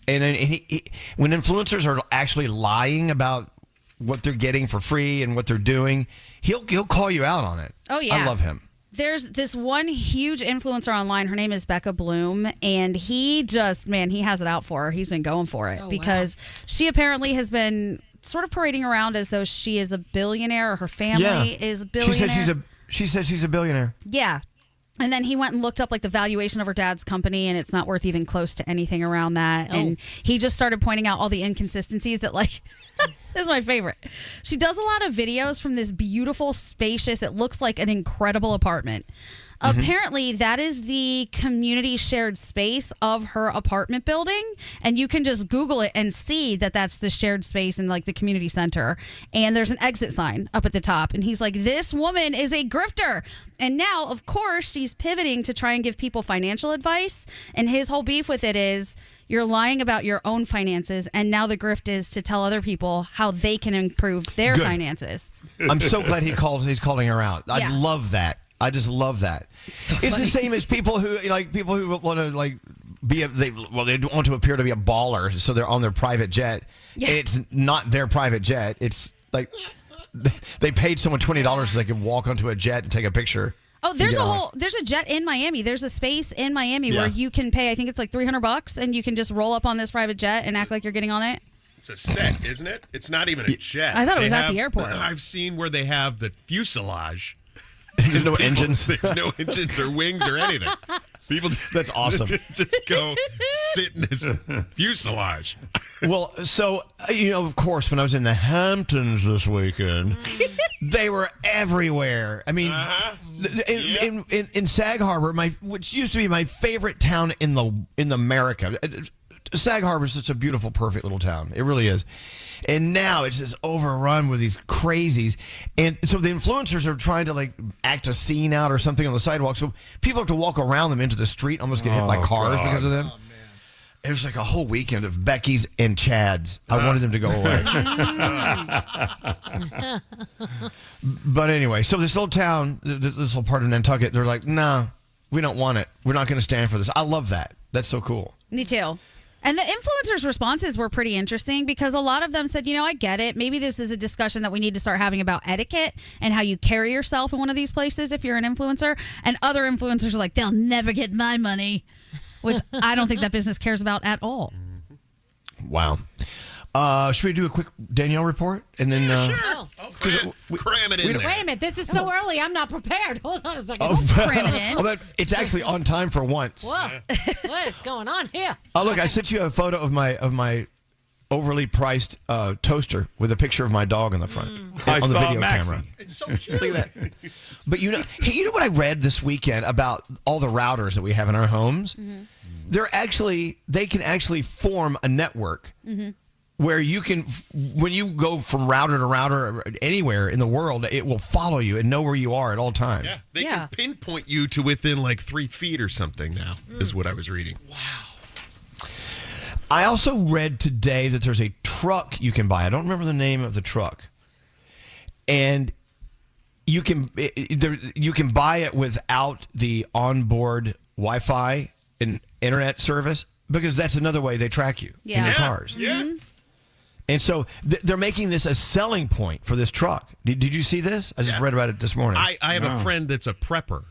And he, when influencers are actually lying about what they're getting for free and what they're doing, he'll call you out on it. Oh, yeah. I love him. There's this one huge influencer online. Her name is Becca Bloom, and he just, he has it out for her. He's been going for it because she apparently has been sort of parading around as though she is a billionaire or her family is a billionaire. She says she's a billionaire. Yeah. And then he went and looked up like the valuation of her dad's company, and it's not worth even close to anything around that. Oh. And he just started pointing out all the inconsistencies that like this is my favorite. She does a lot of videos from this beautiful, spacious, it looks like an incredible apartment. Apparently, that is the community shared space of her apartment building, and you can just Google it and see that that's the shared space in like the community center. And there's an exit sign up at the top, and he's like, "This woman is a grifter." And now, of course, she's pivoting to try and give people financial advice. And his whole beef with it is you're lying about your own finances, and now the grift is to tell other people how they can improve their Good. finances. I'm so glad he's calling her out. I Yeah. love that. I just love that. It's the same as people who want to like they want to appear to be a baller, so they're on their private jet. Yeah. And it's not their private jet. It's like they paid someone $20 so they could walk onto a jet and take a picture. Oh, there's a jet in Miami. There's a space in Miami Yeah. where you can pay, I think it's like $300, and you can just roll up on this private jet and act like you're getting on it. It's a set, isn't it? It's not even a jet. I thought it was They at the airport. I've seen where they have the fuselage. There's no engines. There's no engines or wings or anything. People That's awesome. just go sit in this fuselage. Well, so, of course, when I was in the Hamptons this weekend, they were everywhere. I mean, in Sag Harbor, which used to be my favorite town in America. Sag Harbor is such a beautiful, perfect little town. It really is. And now it's just overrun with these crazies. And so the influencers are trying to like act a scene out or something on the sidewalk. So people have to walk around them into the street, almost get hit by cars because of them. It was like a whole weekend of Becky's and Chad's. I wanted them to go away. But anyway, so this little town, this little part of Nantucket, they're like, nah, we don't want it. We're not going to stand for this. I love that. That's so cool. Me too. And the influencers' responses were pretty interesting because a lot of them said, I get it. Maybe this is a discussion that we need to start having about etiquette and how you carry yourself in one of these places if you're an influencer. And other influencers are like, they'll never get my money, which I don't think that business cares about at all. Wow. Should we do a quick Danielle report? And then sure. Cram it in there. Wait a minute. This is so early. I'm not prepared. Hold on a second. Oh, Cram it in. well, it's actually on time for once. Whoa. What is going on here? Oh, look, I sent you a photo of my overly priced toaster with a picture of my dog on the front I on the saw video Maxie. camera. It's so cute. Look at that. But you know what I read this weekend about all the routers that we have in our homes? Mm-hmm. They can actually form a network. Where you can, when you go from router to router anywhere in the world, it will follow you and know where you are at all times. Yeah, they can pinpoint you to within like 3 feet or something now, is what I was reading. Wow. I also read today that there's a truck you can buy. I don't remember the name of the truck. And you can buy it without the onboard Wi-Fi and internet service because that's another way they track you in your cars. Yeah. And so they're making this a selling point for this truck. Did you see this? I just read about it this morning. I have a friend that's a prepper,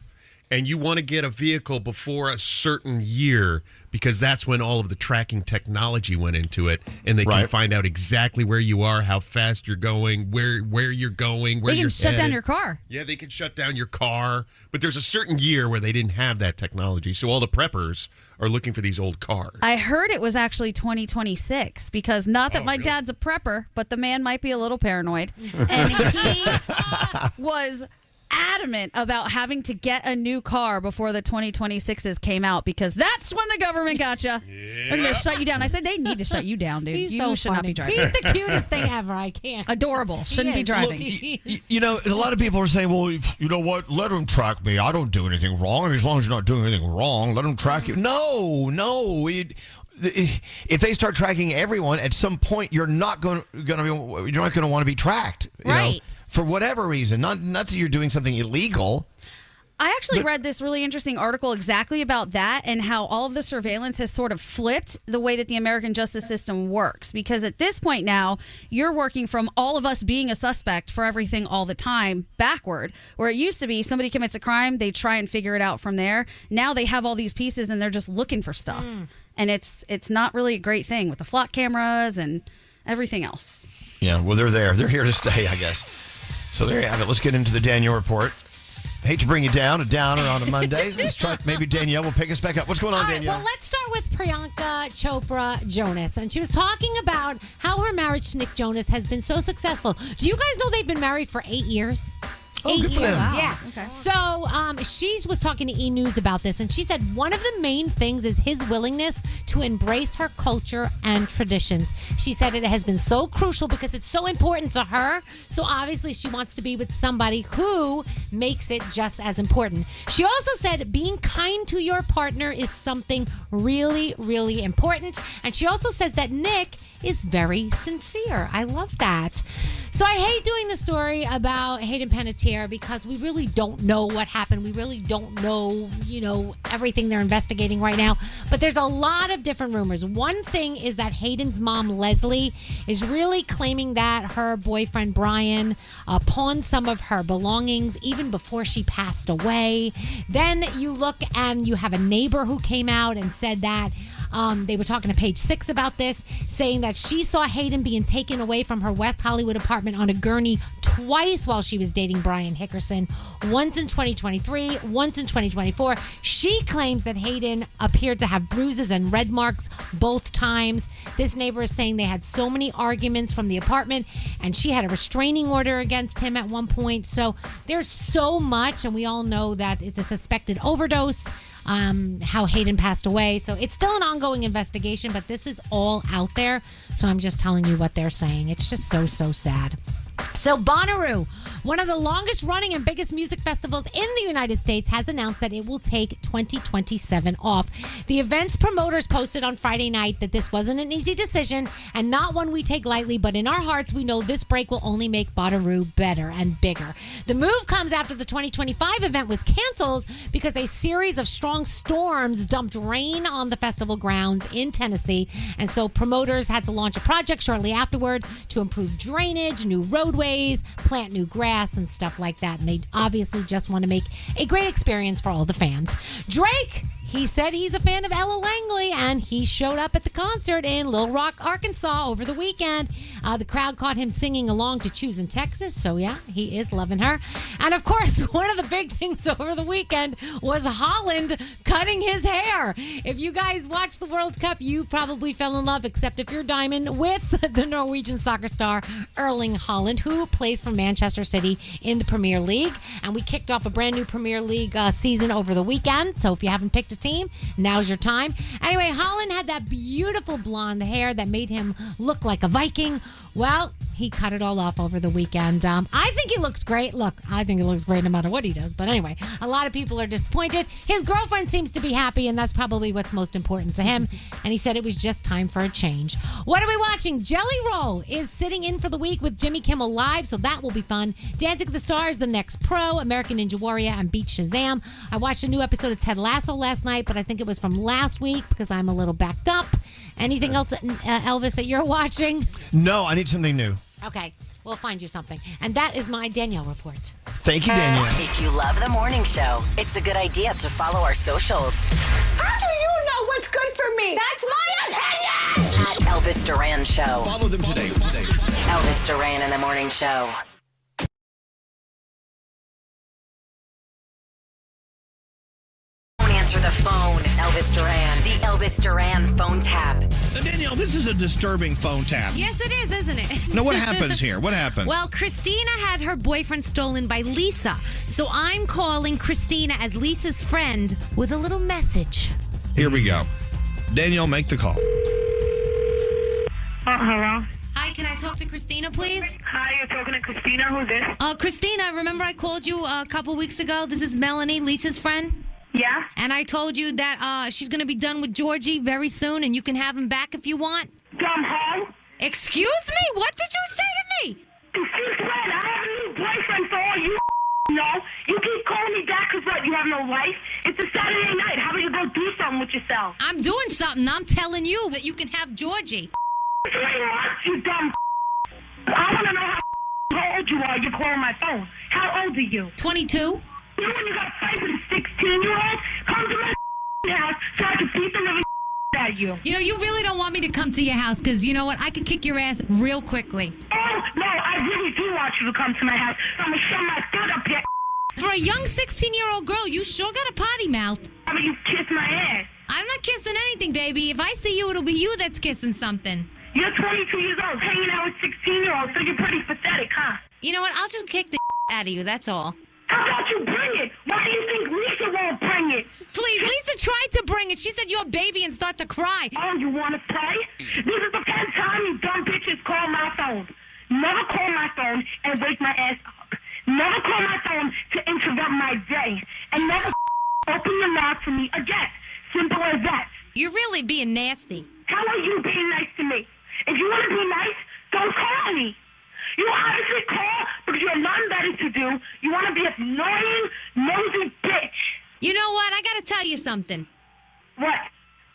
and you want to get a vehicle before a certain year because that's when all of the tracking technology went into it, and they can find out exactly where you are, how fast you're going, where you're going, where They you're can shut down headed. your car. Yeah, they can shut down your car, but there's a certain year where they didn't have that technology, so all the preppers are looking for these old cars. I heard it was actually 2026 because not that my dad's a prepper, but the man might be a little paranoid. And he was adamant about having to get a new car before the 2026s came out because that's when the government got you. They're going to shut you down. I said, they need to shut you down, dude. He's you so should not be funny. driving. He's the cutest thing ever. I can't. Adorable. Shouldn't be driving. You know, a lot of people are saying, well, you know what? Let them track me. I don't do anything wrong. I mean, as long as you're not doing anything wrong, let them track you. No. If they start tracking everyone, at some point you're not going to want to be tracked. You know, for whatever reason. Not that you're doing something illegal. I actually read this really interesting article exactly about that and how all of the surveillance has sort of flipped the way that the American justice system works. Because at this point now, you're working from all of us being a suspect for everything all the time backward. Where it used to be somebody commits a crime, they try and figure it out from there. Now they have all these pieces and they're just looking for stuff. And it's not really a great thing with the flock cameras and everything else. Yeah, well, they're there. They're here to stay, I guess. So there you have it. Let's get into the Danielle report. Hate to bring you down, a downer on a Monday. Let's try. Maybe Danielle will pick us back up. What's going on, Danielle? Well, let's start with Priyanka Chopra Jonas. And she was talking about how her marriage to Nick Jonas has been so successful. Do you guys know they've been married for 8 years? 8 good for years. them. Yeah. Okay. So she was talking to E! News about this, and she said one of the main things is his willingness to embrace her culture and traditions. She said it has been so crucial because it's so important to her. So obviously she wants to be with somebody who makes it just as important. She also said being kind to your partner is something really, really important. And she also says that Nick is very sincere. I love that. So I hate doing the story about Hayden Panettiere because we really don't know what happened. We really don't know, everything they're investigating right now. But there's a lot of different rumors. One thing is that Hayden's mom, Leslie, is really claiming that her boyfriend, Brian, pawned some of her belongings even before she passed away. Then you look and you have a neighbor who came out and said that they were talking to Page 6 about this, saying that she saw Hayden being taken away from her West Hollywood apartment on a gurney twice while she was dating Brian Hickerson, once in 2023, once in 2024. She claims that Hayden appeared to have bruises and red marks both times. This neighbor is saying they had so many arguments from the apartment, and she had a restraining order against him at one point. So there's so much, and we all know that it's a suspected overdose. How Hayden passed away. So it's still an ongoing investigation, but this is all out there. So I'm just telling you what they're saying. It's just so, so sad. So Bonnaroo, one of the longest running and biggest music festivals in the United States, has announced that it will take 2027 off. The event's promoters posted on Friday night that this wasn't an easy decision and not one we take lightly, but in our hearts, we know this break will only make Bonnaroo better and bigger. The move comes after the 2025 event was canceled because a series of strong storms dumped rain on the festival grounds in Tennessee, and so promoters had to launch a project shortly afterward to improve drainage, new roadways, plant new grass, and stuff like that. And they obviously just want to make a great experience for all the fans. Drake, he said he's a fan of Ella Langley, and he showed up at the concert in Little Rock, Arkansas over the weekend. The crowd caught him singing along to Choosing Texas, so yeah, he is loving her. And of course, one of the big things over the weekend was Holland cutting his hair. If you guys watch the World Cup, you probably fell in love, except if you're Diamond, with the Norwegian soccer star Erling Haaland, who plays for Manchester City in the Premier League. And we kicked off a brand new Premier League season over the weekend, so if you haven't picked a team, now's your time. Anyway, Haaland had that beautiful blonde hair that made him look like a Viking. Well, he cut it all off over the weekend. I think he looks great. Look, I think he looks great no matter what he does. But anyway, a lot of people are disappointed. His girlfriend seems to be happy, and that's probably what's most important to him. And he said it was just time for a change. What are we watching? Jelly Roll is sitting in for the week with Jimmy Kimmel Live, so that will be fun. Dancing with the Stars, The Next Pro, American Ninja Warrior, and Beat Shazam. I watched a new episode of Ted Lasso last night, but I think it was from last week because I'm a little backed up. Anything else, Elvis, that you're watching? No, I need something new. Okay, we'll find you something. And that is my Danielle report. Thank you, Danielle. If you love the morning show, it's a good idea to follow our socials. How do you know what's good for me? That's my opinion! At Elvis Duran Show. Follow them today. Elvis Duran in the Morning Show. Don't answer the phone. Elvis Duran. The Elvis Duran phone tap. Now, Danielle, this is a disturbing phone tap. Yes, it is, isn't it? Now, what happens here? What happened? Well, Christina had her boyfriend stolen by Lisa. So I'm calling Christina as Lisa's friend with a little message. Here we go. Danielle, make the call. Hello? Hi, can I talk to Christina, please? Hi, you're talking to Christina. Who's this? Christina, remember I called you a couple weeks ago? This is Melanie, Lisa's friend. Yeah? And I told you that she's going to be done with Georgie very soon, and you can have him back if you want. Dumb hoe? Excuse me? What did you say to me? Since when? I have a new boyfriend for all you know. You keep calling me back because what? You have no life? It's a Saturday night. How about you go do something with yourself? I'm doing something. I'm telling you that you can have Georgie. 3 months, you dumb. I want to know how old you are. You're calling my phone. How old are you? 22. You know when you got fight with a 16-year-old? Come to my house so I can beat the living out of you. You know, you really don't want me to come to your house because, you know what, I could kick your ass real quickly. Oh, no, I really do want you to come to my house. I'm going to shove my foot up your For a young 16-year-old girl, you sure got a potty mouth. How about you kiss my ass? I'm not kissing anything, baby. If I see you, it'll be you that's kissing something. You're 22 years old, hanging out with 16-year-olds, so you're pretty pathetic, huh? You know what, I'll just kick the out of you, that's all. How about you bring it? Why do you think Lisa won't bring it? Please, Lisa tried to bring it. She said you're a baby and start to cry. Oh, you want to play? This is the first time you dumb bitches call my phone. Never call my phone and wake my ass up. Never call my phone to interrupt my day. And never open your mouth to me again. Simple as that. You're really being nasty. How are you being nice to me? If you want to be nice, don't call me. You obviously call because you have nothing better to do. You want to be an annoying, nosy bitch. You know what? I got to tell you something. What?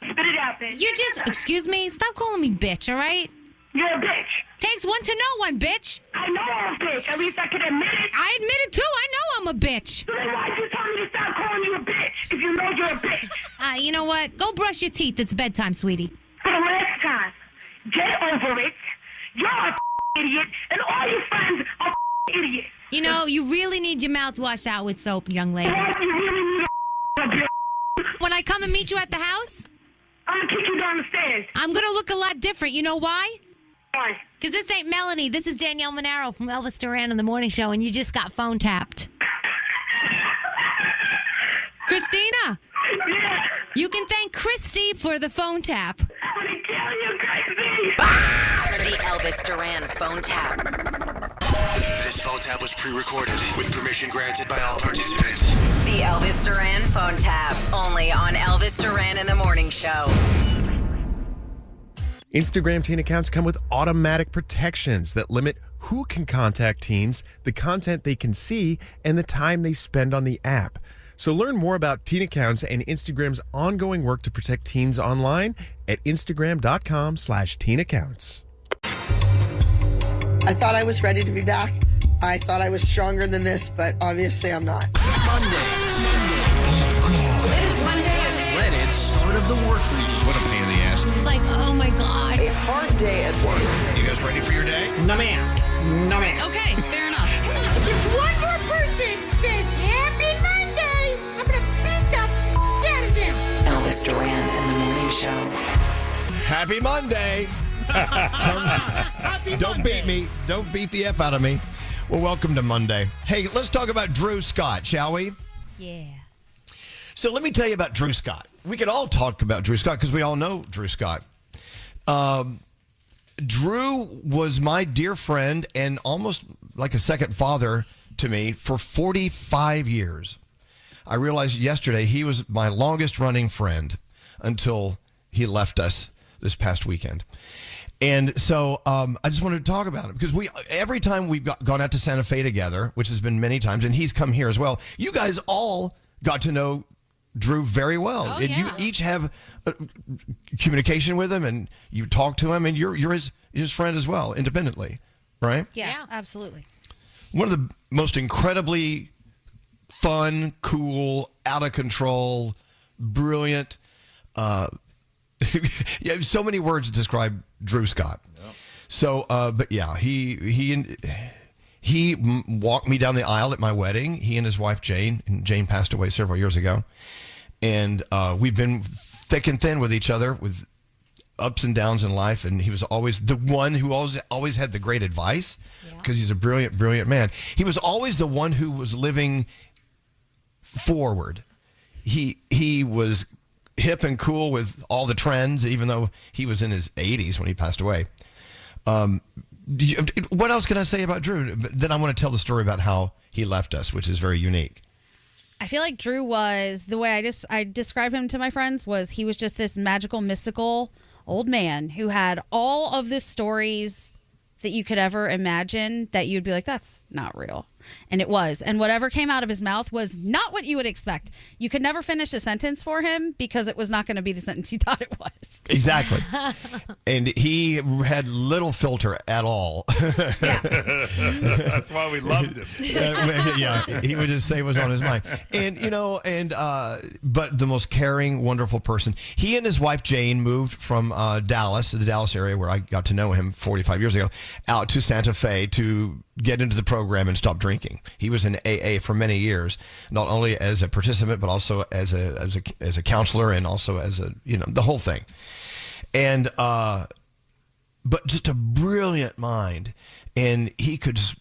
Spit it out, bitch. You're just, excuse me, stop calling me bitch, all right? You're a bitch. Takes one to know one, bitch. I know I'm a bitch. At least I can admit it. I admit it, too. I know I'm a bitch. So then why'd you tell me to stop calling you a bitch if you know you're a bitch? You know what? Go brush your teeth. It's bedtime, sweetie. For the last time, get over it. You're a idiot, and all your friends are idiots. You know, you really need your mouth washed out with soap, young lady. What? You really need When I come and meet you at the house, I'm going to kick you down the stairs. I'm going to look a lot different. You know why? Why? Because this ain't Melanie. This is Danielle Monaro from Elvis Duran in the Morning Show, and you just got phone tapped. Christina. Yeah. You can thank Christy for the phone tap. I'm going to kill you, Christy. The Elvis Duran phone tap. This phone tap was pre-recorded with permission granted by all participants. The Elvis Duran phone tap. Only on Elvis Duran in the Morning Show. Instagram teen accounts come with automatic protections that limit who can contact teens, the content they can see, and the time they spend on the app. So learn more about teen accounts and Instagram's ongoing work to protect teens online at Instagram.com/teen accounts. I thought I was ready to be back. I thought I was stronger than this, but obviously I'm not. Monday. It is Monday. Dreaded start of the work week. What a pain in the ass. It's like, oh my God. A hard day at work. You guys ready for your day? No, ma'am. No, ma'am. Okay, fair enough. If one more person says Happy Monday, I'm gonna beat the out of them. Elvis Duran in the Morning Show. Happy Monday. Don't beat me. Don't beat the F out of me. Well, welcome to Monday. Hey, let's talk about Drew Scott, shall we? Yeah. So let me tell you about Drew Scott. We could all talk about Drew Scott because we all know Drew Scott. Drew was my dear friend and almost like a second father to me for 45 years. I realized yesterday he was my longest running friend until he left us this past weekend. And so I just wanted to talk about him because every time we've gone out to Santa Fe together, which has been many times, and he's come here as well, you guys all got to know Drew very well. Oh, and yeah. you each have communication with him, and you talk to him, and you're his friend as well, independently, right? Yeah, absolutely. One of the most incredibly fun, cool, out of control, brilliant, you have so many words to describe Drew Scott. Yep. So, but yeah, he walked me down the aisle at my wedding. He and his wife Jane, and Jane passed away several years ago, and we've been thick and thin with each other, with ups and downs in life. And he was always the one who always had the great advice because he's a brilliant, brilliant man. He was always the one who was living forward. He was hip and cool with all the trends, even though he was in his 80s when he passed away. What else can I say about Drew? Then I want to tell the story about how he left us, which is very unique. I feel like Drew was, the way I described him to my friends, was he was just this magical, mystical old man who had all of the stories that you could ever imagine that you'd be like, that's not real. And it was. And whatever came out of his mouth was not what you would expect. You could never finish a sentence for him because it was not going to be the sentence you thought it was. Exactly. And he had little filter at all. That's why we loved him. Yeah, he would just say what's on his mind. And, but the most caring, wonderful person. He and his wife, Jane, moved from Dallas, the Dallas area where I got to know him 45 years ago, out to Santa Fe to get into the program and stop drinking. He was in AA for many years, not only as a participant, but also as a counselor and also as the whole thing. And, but just a brilliant mind. And he could just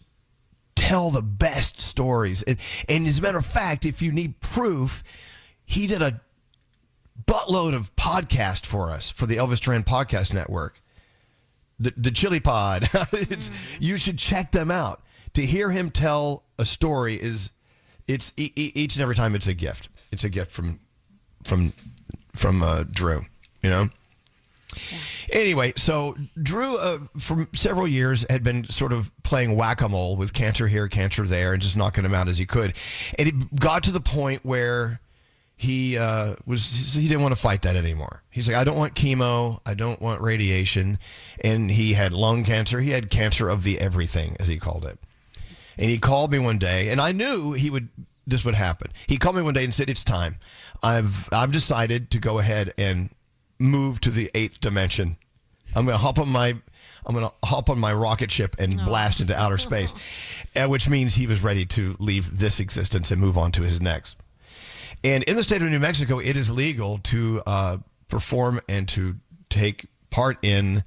tell the best stories. And as a matter of fact, if you need proof, he did a buttload of podcast for us for the Elvis Duran Podcast Network. The Chili Pod. You should check them out. To hear him tell a story it's each and every time it's a gift. It's a gift from Drew, you know? Yeah. Anyway, so Drew, for several years, had been sort of playing whack-a-mole with cancer here, cancer there, and just knocking them out as he could. And it got to the point where he didn't want to fight that anymore. He's like, I don't want chemo. I don't want radiation. And he had lung cancer. He had cancer of the everything, as he called it. And he called me one day, and I knew this would happen. He called me one day and said, it's time. I've decided to go ahead and move to the 8th dimension. I'm going to hop on my rocket ship and blast into outer space, which means he was ready to leave this existence and move on to his next. And in the state of New Mexico, it is legal to perform and to take part in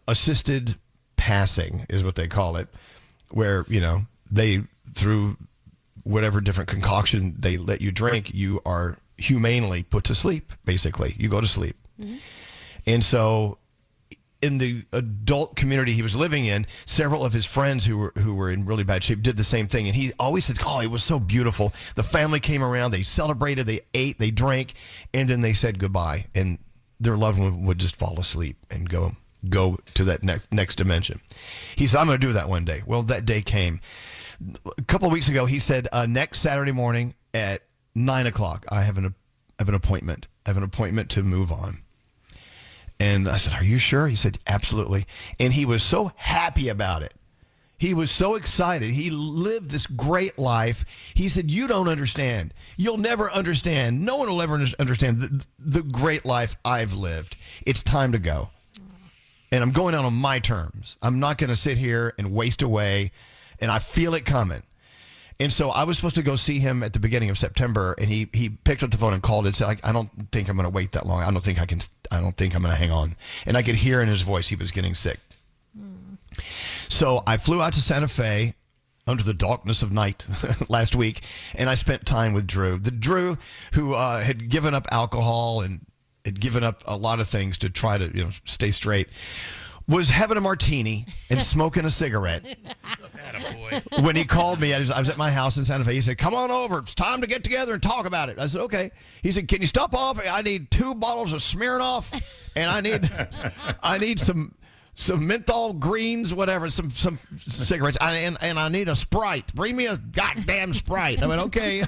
assisted passing, is what they call it, where, you know, they, through whatever different concoction they let you drink, you are humanely put to sleep, basically. You go to sleep. Mm-hmm. And so in the adult community he was living in, several of his friends who were in really bad shape did the same thing. And he always said, oh, it was so beautiful. The family came around, they celebrated, they ate, they drank, and then they said goodbye. And their loved one would just fall asleep and go to that next dimension. He said, I'm going to do that one day. Well, that day came. A couple of weeks ago, he said, next Saturday morning at 9 o'clock, I have an appointment. I have an appointment to move on. And I said, are you sure? He said, absolutely. And he was so happy about it. He was so excited. He lived this great life. He said, you don't understand. You'll never understand. No one will ever understand the great life I've lived. It's time to go. And I'm going out on my terms. I'm not going to sit here and waste away. And I feel it coming. And so I was supposed to go see him at the beginning of September, and he picked up the phone and called and said, I don't think I'm going to wait that long. I don't think I'm going to hang on. And I could hear in his voice he was getting sick. So I flew out to Santa Fe under the darkness of night last week, and I spent time with Drew. The Drew who had given up alcohol and had given up a lot of things to try to stay straight, was having a martini and smoking a cigarette. When he called me, I was at my house in Santa Fe. He said, come on over. It's time to get together and talk about it. I said, okay. He said, can you stop off? I need 2 bottles of Smirnoff, and I need some menthol greens, whatever, some cigarettes, and I need a Sprite. Bring me a goddamn Sprite. I went, okay.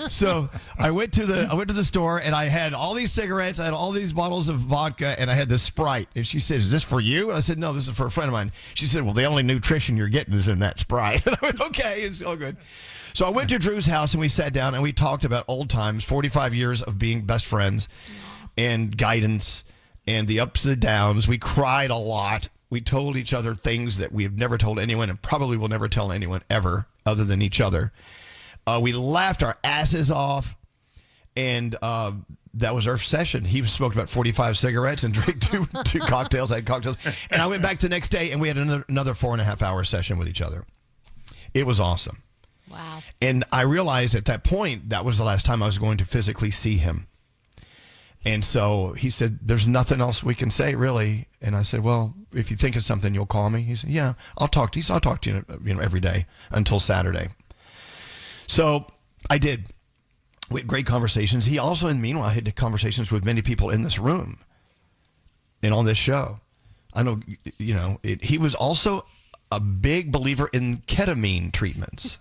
So I went to the store, and I had all these cigarettes, I had all these bottles of vodka, and I had this Sprite. And she said, is this for you? And I said, no, this is for a friend of mine. She said, well, the only nutrition you're getting is in that Sprite. And I went, okay, it's all good. So I went to Drew's house, and we sat down, and we talked about old times, 45 years of being best friends and guidance and the ups and the downs. We cried a lot. We told each other things that we have never told anyone and probably will never tell anyone ever other than each other. We laughed our asses off, and that was our session. He smoked about 45 cigarettes and drank two cocktails. I had cocktails. And I went back the next day, and we had another 4.5-hour session with each other. It was awesome. Wow. And I realized at that point that was the last time I was going to physically see him. And so he said, there's nothing else we can say, really. And I said, well, if you think of something, you'll call me. He said, yeah, I'll talk to you. So I'll talk to you, every day until Saturday. So I did. We had great conversations. He also, meanwhile, had conversations with many people in this room and on this show. I know, he was also a big believer in ketamine treatments,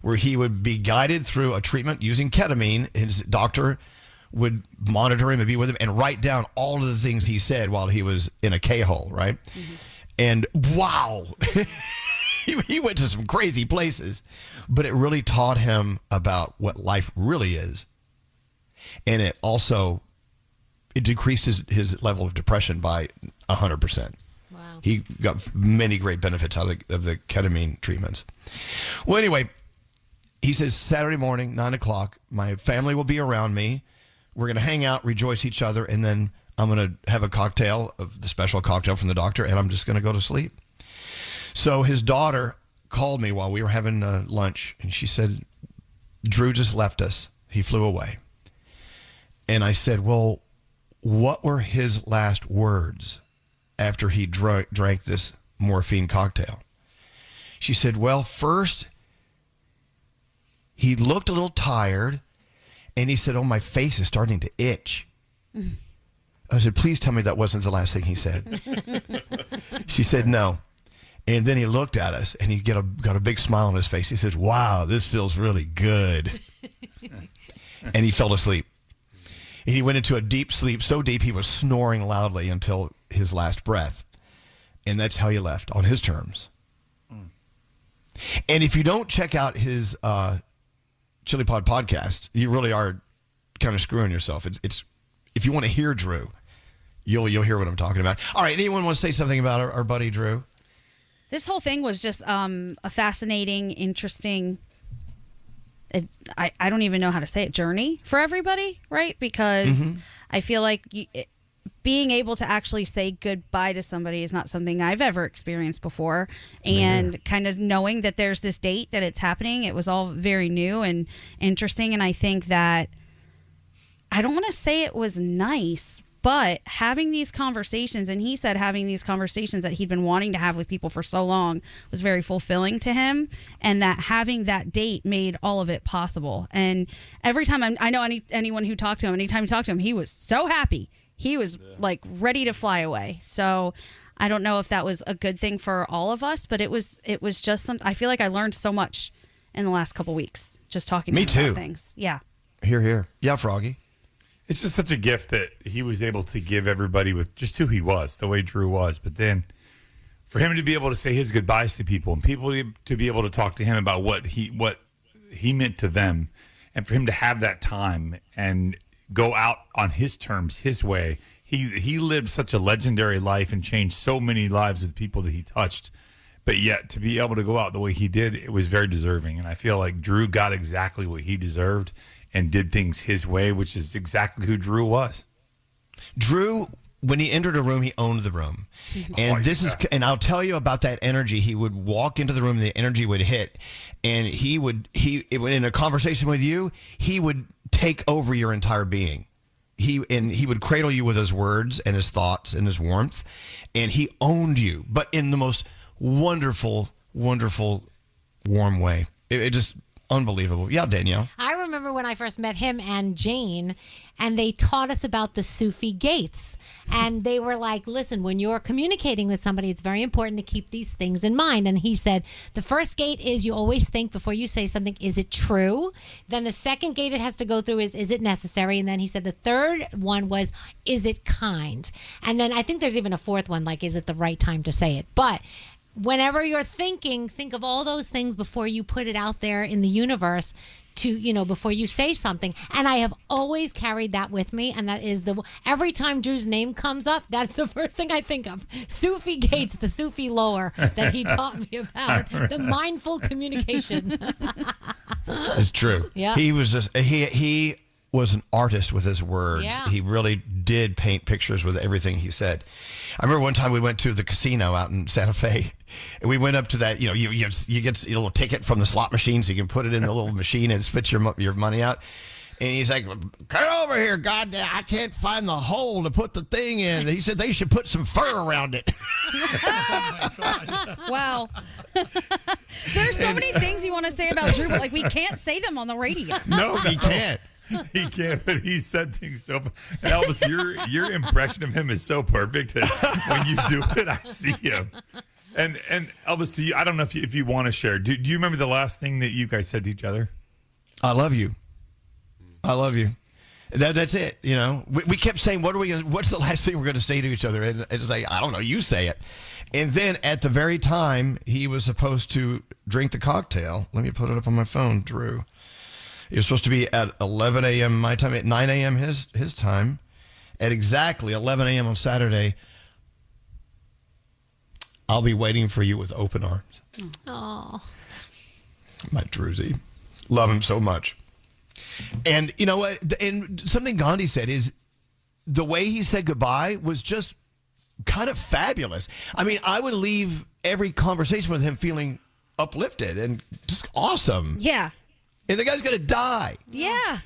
where he would be guided through a treatment using ketamine. His doctor would monitor him and be with him and write down all of the things he said while he was in a K-hole, right? Mm-hmm. And wow, he went to some crazy places, but it really taught him about what life really is. And it decreased his level of depression by 100%. Wow. He got many great benefits out of the ketamine treatments. Well, anyway, he says Saturday morning, 9 o'clock, my family will be around me. We're going to hang out, rejoice each other, and then I'm going to have a cocktail, the special cocktail from the doctor, and I'm just going to go to sleep. So his daughter called me while we were having lunch, and she said, Drew just left us. He flew away. And I said, well, what were his last words after he drank this morphine cocktail? She said, well, first, he looked a little tired, and he said, oh, my face is starting to itch. I said, please tell me that wasn't the last thing he said. She said, no. And then he looked at us, and he got a big smile on his face. He said, wow, this feels really good. And he fell asleep. And he went into a deep sleep, so deep he was snoring loudly until his last breath. And that's how he left, on his terms. And if you don't check out his Chili Pod podcast, you really are kind of screwing yourself. It's if you want to hear Drew, you'll hear what I'm talking about. All right, anyone want to say something about our buddy Drew? This whole thing was just a fascinating, interesting, I don't even know how to say it, journey for everybody, right? Because I feel like being able to actually say goodbye to somebody is not something I've ever experienced before. And kind of knowing that there's this date that it's happening, it was all very new and interesting. And I think that, I don't want to say it was nice, but having these conversations, and he said having these conversations that he'd been wanting to have with people for so long was very fulfilling to him, and that having that date made all of it possible. And every time I know anyone who talked to him, anytime he talked to him, he was so happy. He was like ready to fly away. So I don't know if that was a good thing for all of us, but it was just something. I feel like I learned so much in the last couple weeks just talking to him about things. Yeah. Here. Yeah, Froggy. It's just such a gift that he was able to give everybody with just who he was, the way Drew was. But then for him to be able to say his goodbyes to people, and people to be able to talk to him about what he meant to them, and for him to have that time and go out on his terms, his way. He lived such a legendary life and changed so many lives of people that he touched. But yet to be able to go out the way he did, it was very deserving. And I feel like Drew got exactly what he deserved and did things his way, which is exactly who Drew was. He when he entered a room, he owned the room. And and I'll tell you about that energy. He would walk into the room, the energy would hit, and he would in a conversation with you, he would take over your entire being. He would cradle you with his words and his thoughts and his warmth, and he owned you, but in the most wonderful, wonderful, warm way. It just unbelievable. Yeah, Danielle. I remember when I first met him and Jane, and they taught us about the Sufi gates. And they were like, listen, when you're communicating with somebody, it's very important to keep these things in mind. And he said, the first gate is you always think before you say something, is it true? Then the second gate it has to go through is it necessary? And then he said the third one was, is it kind? And then I think there's even a fourth one, like, is it the right time to say it? But whenever you're thinking, think of all those things before you put it out there in the universe before you say something. And I have always carried that with me. And that is every time Drew's name comes up, that's the first thing I think of. Sufi Gates, the Sufi lore that he taught me about. The mindful communication. It's true. Yeah. He was an artist with his words. Yeah. He really did paint pictures with everything he said. I remember one time we went to the casino out in Santa Fe, and we went up to that. You get a little ticket from the slot machine, so you can put it in the little machine and spit your money out. And he's like, "Come over here, goddamn! I can't find the hole to put the thing in." He said they should put some fur around it. Wow. There's so many things you want to say about Drew, but we can't say them on the radio. No, he can't. He can't, but he said things so. And Elvis, your impression of him is so perfect that when you do it, I see him. And Elvis, I don't know if you want to share. Do you remember the last thing that you guys said to each other? I love you. I love you. That's it. We kept saying, what's the last thing we're going to say to each other? And it's like, I don't know. You say it. And then at the very time he was supposed to drink the cocktail, let me put it up on my phone, Drew. It was supposed to be at 11 a.m. my time, at 9 a.m. his time. At exactly 11 a.m. on Saturday, I'll be waiting for you with open arms. Oh. My Druzy. Love him so much. And you know what? And something Gandhi said is the way he said goodbye was just kind of fabulous. I mean, I would leave every conversation with him feeling uplifted and just awesome. Yeah. And the guy's going to die. Yeah.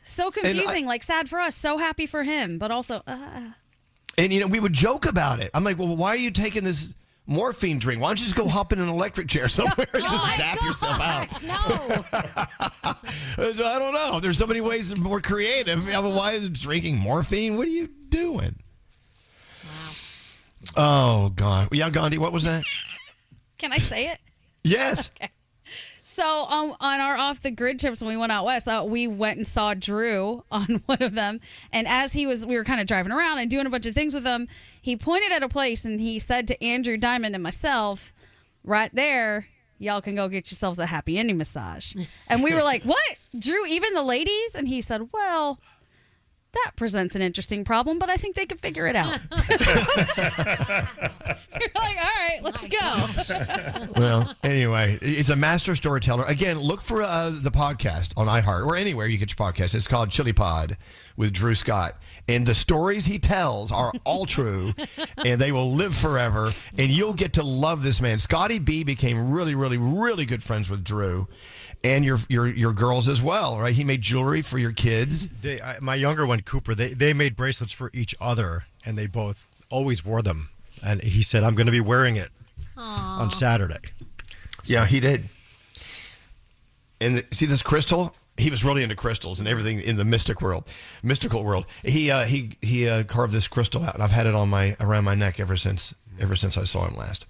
So confusing. Like, sad for us. So happy for him. But also, And, you know, we would joke about it. I'm like, well, why are you taking this morphine drink? Why don't you just go hop in an electric chair somewhere and just zap yourself out? No. So I don't know. There's so many ways more creative. I mean, why is it drinking morphine? What are you doing? Wow. Oh, God. Yeah, Gandhi, what was that? can I say it? Yes. Okay. So on our off the grid trips when we went out west, we went and saw Drew on one of them. And as we were kind of driving around and doing a bunch of things with him, he pointed at a place and he said to Andrew Diamond and myself, right there, y'all can go get yourselves a happy ending massage. And we were like, what? Drew, even the ladies? And he said, well, that presents an interesting problem, but I think they could figure it out. You're like, all right, let's go. Well, anyway, he's a master storyteller. Again, look for the podcast on iHeart or anywhere you get your podcast. It's called Chili Pod with Drew Scott. And the stories he tells are all true, and they will live forever. And you'll get to love this man. Scotty B became really, really, really good friends with Drew. And your girls as well, right? He made jewelry for your kids. My younger one, Cooper, they made bracelets for each other, and they both always wore them. And he said, I'm going to be wearing it on Saturday. Yeah, he did. And see this crystal? He was really into crystals and everything in the mystical world. He carved this crystal out, and I've had it around my neck ever since I saw him last.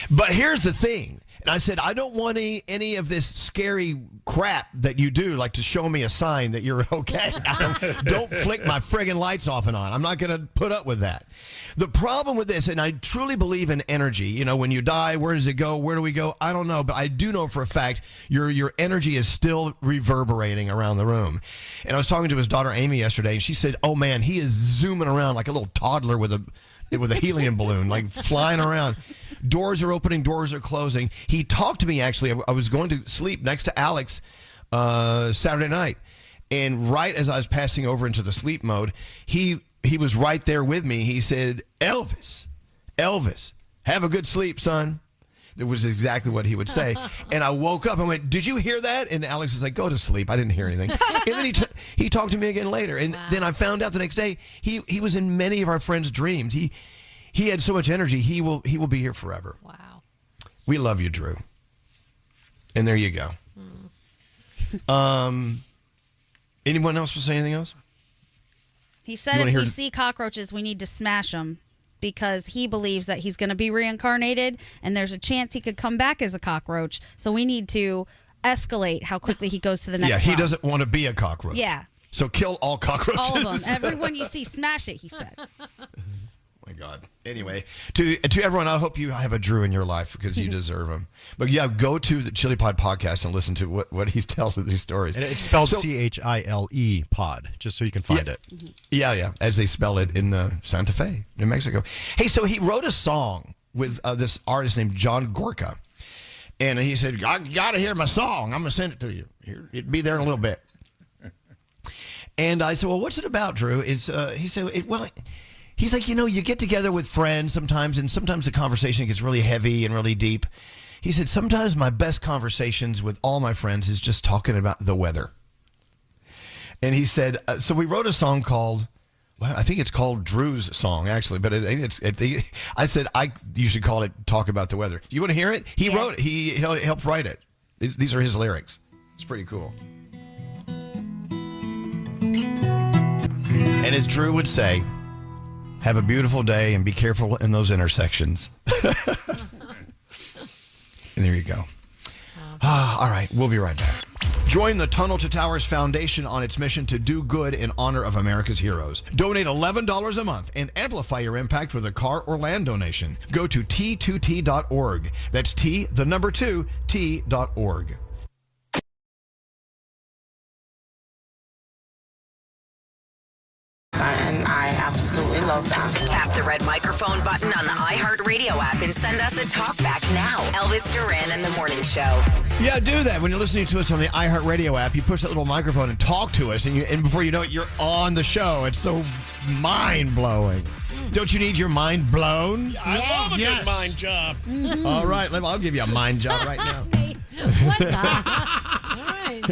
But here's the thing. And I said, I don't want any of this scary crap that you do, like to show me a sign that you're okay. Don't flick my friggin' lights off and on. I'm not going to put up with that. The problem with this, and I truly believe in energy, you know, when you die, where does it go? Where do we go? I don't know, but I do know for a fact your energy is still reverberating around the room. And I was talking to his daughter Amy yesterday, and she said, oh man, he is zooming around like a little toddler with a helium balloon, like flying around. Doors are opening, doors are closing. He talked to me, actually. I was going to sleep next to Alex Saturday night. And right as I was passing over into the sleep mode, he was right there with me. He said, Elvis, have a good sleep, son. It was exactly what he would say. And I woke up and went, did you hear that? And Alex was like, go to sleep. I didn't hear anything. And then he talked to me again later. And then I found out the next day he was in many of our friends' dreams. He had so much energy. He will be here forever. Wow. We love you, Drew. And there you go. Anyone else will say anything else? He said if we see cockroaches, we need to smash them because he believes that he's going to be reincarnated and there's a chance he could come back as a cockroach. So we need to escalate how quickly he goes to the next Yeah, he round. doesn't want to be a cockroach. Yeah. So kill all cockroaches. All of them. Everyone you see, smash it, he said. My God. Anyway, to everyone, I hope you have a Drew in your life because you deserve him. But yeah, go to the Chili Pod podcast and listen to what he tells of these stories. And it's spelled CHILE pod, just so you can find it. Yeah, as they spell it in Santa Fe, New Mexico. Hey, so he wrote a song with this artist named John Gorka. And he said, you got to hear my song. I'm going to send it to you. It'll be there in a little bit. And I said, well, what's it about, Drew? He said, he's like, you get together with friends sometimes, and sometimes the conversation gets really heavy and really deep. He said, sometimes my best conversations with all my friends is just talking about the weather. And he said, so we wrote a song called, I think it's called Drew's Song, actually, but I said, you should call it Talk About the Weather. You want to hear it? He wrote it. He helped write it. These are his lyrics. It's pretty cool. And as Drew would say, have a beautiful day and be careful in those intersections. And there you go. All right, we'll be right back. Join the Tunnel to Towers Foundation on its mission to do good in honor of America's heroes. Donate $11 a month and amplify your impact with a car or land donation. Go to T2T.org. That's T2T.org. And I absolutely We love that. Tap the red microphone button on the iHeartRadio app and send us a talk back now. Elvis Duran and the Morning Show. Yeah, do that. When you're listening to us on the iHeartRadio app, you push that little microphone and talk to us, and before you know it, you're on the show. It's so mind-blowing. Don't you need your mind blown? I love a good mind job. Mm-hmm. All right, I'll give you a mind job right now. What the? All right.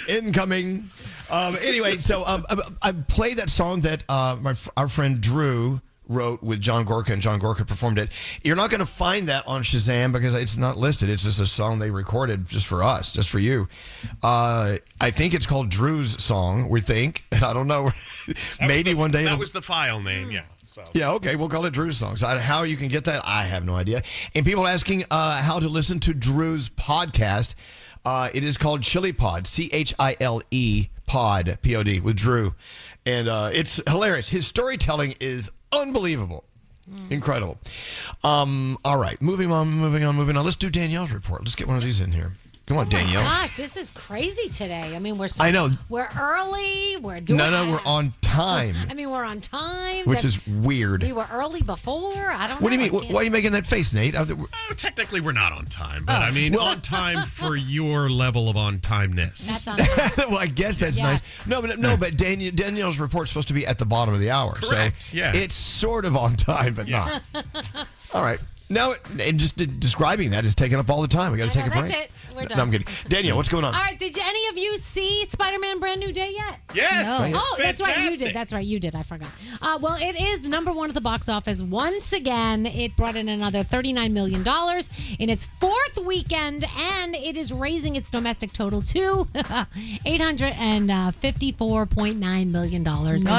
Incoming. Anyway, so I played that song that our friend Drew wrote with John Gorka, and John Gorka performed it. You're not going to find that on Shazam because it's not listed. It's just a song they recorded just for us, just for you. I think it's called Drew's song, we think. I don't know. Maybe one day. That was the file name, yeah. So. Yeah, okay, we'll call it Drew's song. So how you can get that, I have no idea. And people asking how to listen to Drew's podcast. It is called Chili Pod, CHILE Pod, Pod, with Drew. And it's hilarious. His storytelling is unbelievable. Incredible. All right, moving on. Let's do Danielle's report. Let's get one of these in here. Come on, Danielle. Gosh, this is crazy today. I mean, I know. We're early. We're doing. No, we're on time. I mean, we're on time. Which is weird. We were early before. I don't know. What do you mean? Why are you making that face, Nate? Technically, we're not on time, but I mean, on time for your level of on-timeness. That's on time. Well, I guess that's nice. But Danielle's report's supposed to be at the bottom of the hour. Correct, so yeah. It's sort of on time, but not. All right. Now, and just describing that is taking up all the time. We got to take a break. That's it. We're done. No, I'm kidding. Danielle, what's going on? All right. Did any of you see Spider-Man Brand New Day yet? Yes. No. Oh, that's right. You Fantastic. did. That's right. You did. I forgot. Well, it is number one at the box office once again. It brought in another $39 million in its fourth weekend, and it is raising its domestic total to $854.9 million in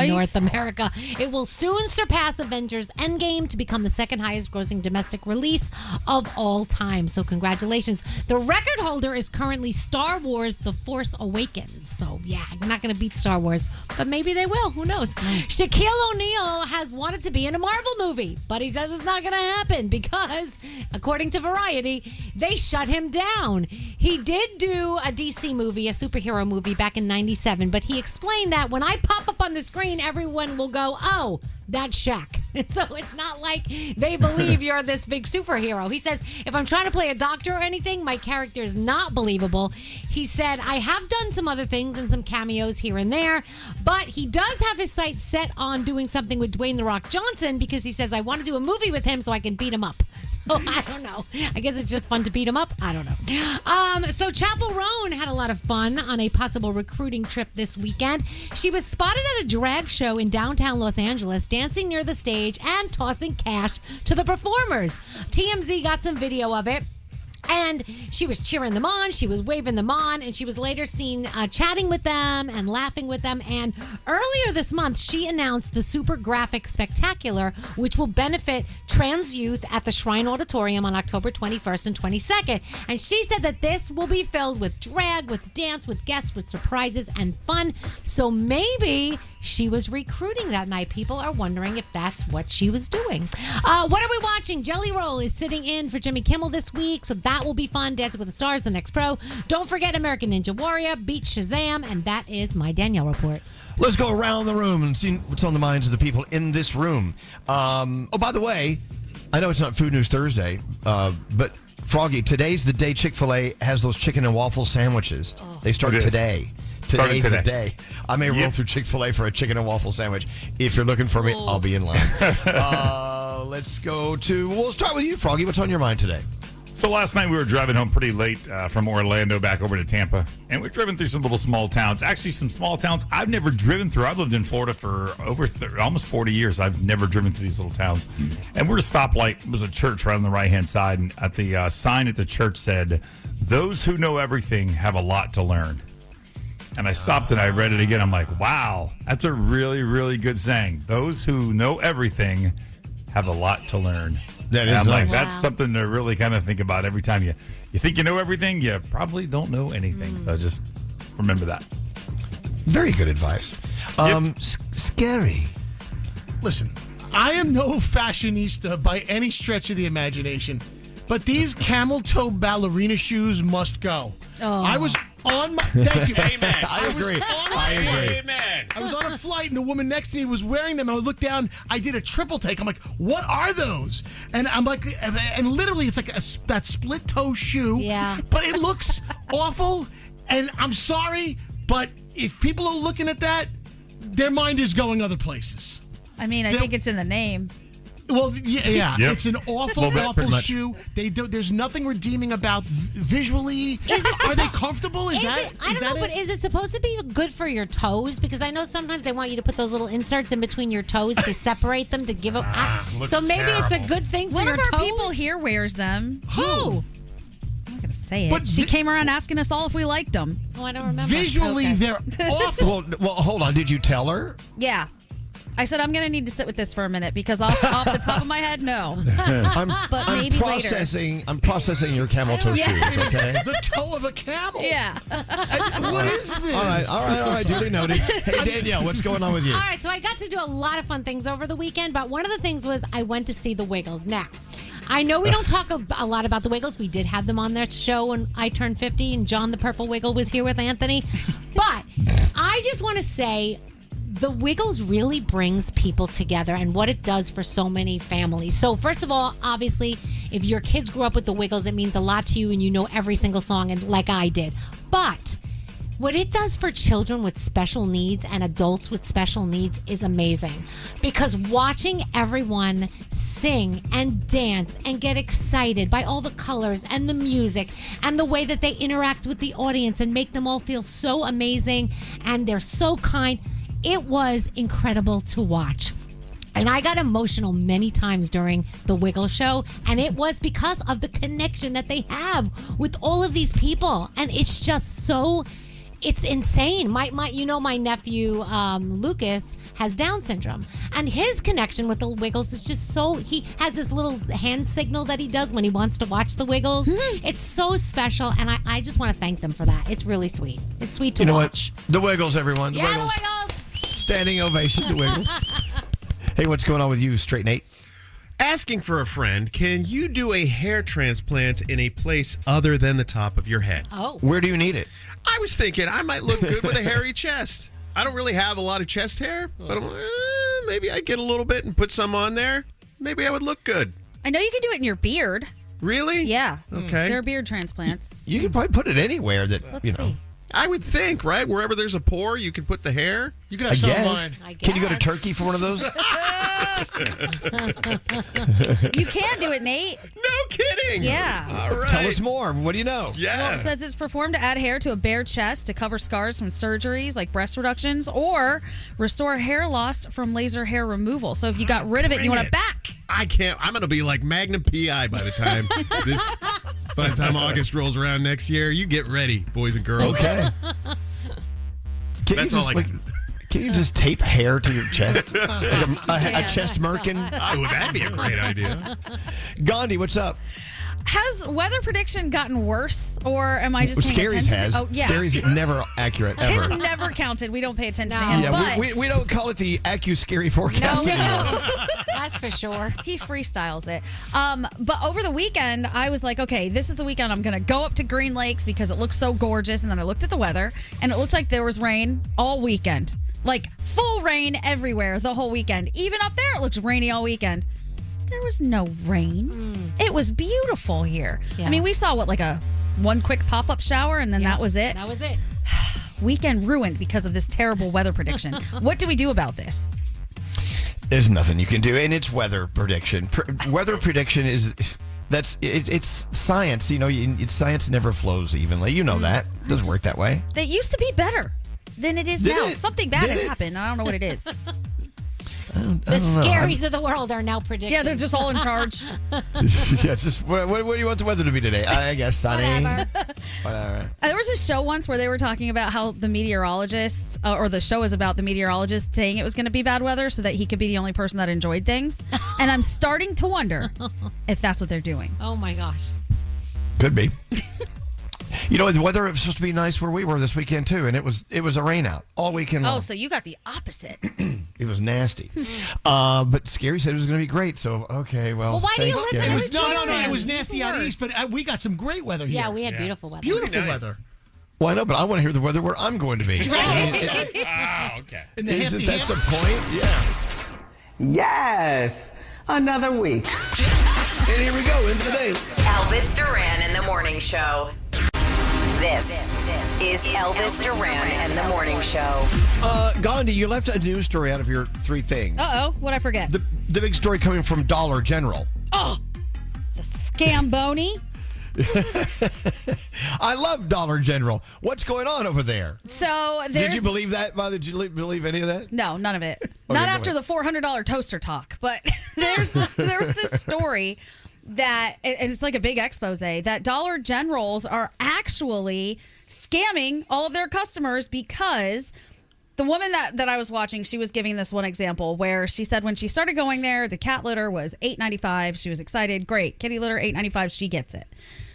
North America. It will soon surpass Avengers Endgame to become the second highest grossing domestic release of all time. So congratulations. The record holder is currently Star Wars The Force Awakens. So yeah, I'm not going to beat Star Wars, but maybe they will. Who knows? Shaquille O'Neal has wanted to be in a Marvel movie, but he says it's not going to happen because, according to Variety, they shut him down. He did do a DC movie, a superhero movie back in 97, but he explained that when I pop up on the screen, everyone will go, oh, that's Shaq. So it's not like they believe you're this big superhero. He says, if I'm trying to play a doctor or anything, my character is not believable. He said, I have done some other things and some cameos here and there, but he does have his sights set on doing something with Dwayne "The Rock" Johnson because he says, I want to do a movie with him so I can beat him up. So I don't know. I guess it's just fun to beat him up. I don't know. So Chapel Roan had a lot of fun on a possible recruiting trip this weekend. She was spotted at a drag show in downtown Los Angeles, dancing near the stage and tossing cash to the performers. TMZ got some video of it. And she was cheering them on, she was waving them on, and she was later seen chatting with them and laughing with them. And earlier this month, she announced the Super Graphic Spectacular, which will benefit trans youth at the Shrine Auditorium on October 21st and 22nd. And she said that this will be filled with drag, with dance, with guests, with surprises and fun. So maybe she was recruiting that night. People are wondering if that's what she was doing. What are we watching? Jelly Roll is sitting in for Jimmy Kimmel this week, so that will be fun. Dancing with the Stars, The Next Pro. Don't forget American Ninja Warrior, beat Shazam, and that is my Danielle report. Let's go around the room and see what's on the minds of the people in this room. Oh, by the way, I know it's not Food News Thursday, but Froggy, today's the day Chick-fil-A has those chicken and waffle sandwiches. They started today. Today's the day. I may roll through Chick-fil-A for a chicken and waffle sandwich. If you're looking for me, I'll be in line. Let's go to, we'll start with you, Froggy. What's on your mind today? So last night we were driving home pretty late from Orlando back over to Tampa, and we're driving through some little small towns. Actually, some small towns I've never driven through. I've lived in Florida for over almost 40 years. I've never driven through these little towns. And we're at a stoplight. There was a church right on the right-hand side, and at the sign at the church said, "Those who know everything have a lot to learn." And I stopped and I read it again. I'm like, wow, that's a really, really good saying. Those who know everything have a lot to learn. That and is I'm like, nice. that's something to really kind of think about every time you think you know everything, you probably don't know anything. So just remember that. Very good advice. Scary. Listen, I am no fashionista by any stretch of the imagination, but these camel toe ballerina shoes must go. I was Thank you. Amen. I agree. Amen. I was on a flight and the woman next to me was wearing them. I looked down. I did a triple take. I'm like, what are those? And I'm like, and literally it's like that split toe shoe. Yeah. But it looks awful. And I'm sorry, but if people are looking at that, their mind is going other places. I mean, I think it's in the name. Well, yeah. Yep. It's an awful shoe. There's nothing redeeming about visually. Are they comfortable? I don't know, but is it supposed to be good for your toes? Because I know sometimes they want you to put those little inserts in between your toes to separate them to give them. So maybe it's a good thing for One your of our toes. people here wears them. Who? I'm not going to say it. But she came around asking us all if we liked them. Oh, I don't remember. Visually, they're awful. Well, hold on. Did you tell her? Yeah. I said, I'm going to need to sit with this for a minute because off the top of my head, no. But maybe later. I'm processing your camel toe shoes, okay? The toe of a camel. Yeah. What is this? All right. Duly noted. Hey, Danielle, what's going on with you? All right, so I got to do a lot of fun things over the weekend, but one of the things was I went to see the Wiggles. Now, I know we don't talk a lot about the Wiggles. We did have them on their show when I turned 50, and John the Purple Wiggle was here with Anthony. But I just want to say, the Wiggles really brings people together and what it does for so many families. So first of all, obviously, if your kids grew up with the Wiggles, it means a lot to you and you know every single song, and like I did. But what it does for children with special needs and adults with special needs is amazing. Because watching everyone sing and dance and get excited by all the colors and the music and the way that they interact with the audience and make them all feel so amazing and they're so kind, it was incredible to watch. And I got emotional many times during the Wiggle show, and it was because of the connection that they have with all of these people. And it's just so, it's insane. My nephew Lucas has Down syndrome, and his connection with the Wiggles is just so, he has this little hand signal that he does when he wants to watch the Wiggles. It's so special, and I just want to thank them for that. It's really sweet. It's sweet to watch. What? The Wiggles, everyone. The Wiggles. The Wiggles. Standing ovation to Wiggles. Hey, what's going on with you, Straight Nate? Asking for a friend, can you do a hair transplant in a place other than the top of your head? Oh. Where do you need it? I was thinking I might look good with a hairy chest. I don't really have a lot of chest hair, but I'm like, maybe I'd get a little bit and put some on there. Maybe I would look good. I know you can do it in your beard. Really? Yeah. Okay. There are beard transplants. You can probably put it anywhere that, Let's see. I would think, right? Wherever there's a pore, you can put the hair. You can have some of mine. Can you go to Turkey for one of those? You can do it, Nate. No kidding. Yeah. All right. Tell us more. What do you know? Yeah. Well, it says it's performed to add hair to a bare chest to cover scars from surgeries like breast reductions or restore hair lost from laser hair removal. So if you got rid of it, you want it back. I can't. I'm going to be like Magnum PI by the time August rolls around next year. You get ready, boys and girls. Okay. That's all I got. Can you just tape hair to your chest? Like a chest merkin? Oh, that'd be a great idea. Gandhi, what's up? Has weather prediction gotten worse, or am I just paying Scary's attention has. to? Oh, yeah. Scary's never accurate, ever. His never counted. We don't pay attention to him. Yeah, but we don't call it the AccuScary forecast anymore. That's for sure. He freestyles it. But over the weekend, I was like, okay, this is the weekend I'm going to go up to Green Lakes because it looks so gorgeous. And then I looked at the weather, and it looked like there was rain all weekend. Like full rain everywhere the whole weekend. Even up there, it looks rainy all weekend. There was no rain. It was beautiful here. Yeah. I mean, we saw like one quick pop-up shower, and then that was it. That was it. Weekend ruined because of this terrible weather prediction. What do we do about this? There's nothing you can do, and it's weather prediction. Weather prediction is it's science. You know, science never flows evenly. You know that it doesn't work that way. That used to be better than it is now. Something bad has it? happened. I don't know what it is. The scaries of the world are now predicting. Yeah, they're just all in charge. Yeah, it's just what do you want the weather to be today? I guess sunny. Whatever. There was a show once where they were talking about how the meteorologists, or the show is about the meteorologist saying it was going to be bad weather so that he could be the only person that enjoyed things. And I'm starting to wonder if that's what they're doing. Oh my gosh. Could be. You know, the weather was supposed to be nice where we were this weekend too, and it was a rain out all weekend long. Oh, so you got the opposite. It was nasty. But Scary said it was going to be great, so okay, well. Why do you listen to No, it was nasty out east, but we got some great weather here. Yeah, we had beautiful weather. Beautiful weather. Well, I know, but I want to hear the weather where I'm going to be. Okay. Isn't that the point? Yeah. Yes, another week. And here we go into the day. Elvis Duran in the Morning Show. This is Elvis Duran and the Morning Show. Gandhi, you left a news story out of your three things. Uh-oh, what'd I forget? The big story coming from Dollar General. Oh, the Scamboni. I love Dollar General. What's going on over there? So there's... Did you believe that? Did you believe any of that? No, none of it. Okay, Not after the $400 toaster talk. But there was this story that, and it's like a big expose, that Dollar Generals are actually scamming all of their customers because the woman that I was watching, she was giving this one example where she said when she started going there, the cat litter was $8.95. She was excited. Great. Kitty litter, $8.95. She gets it.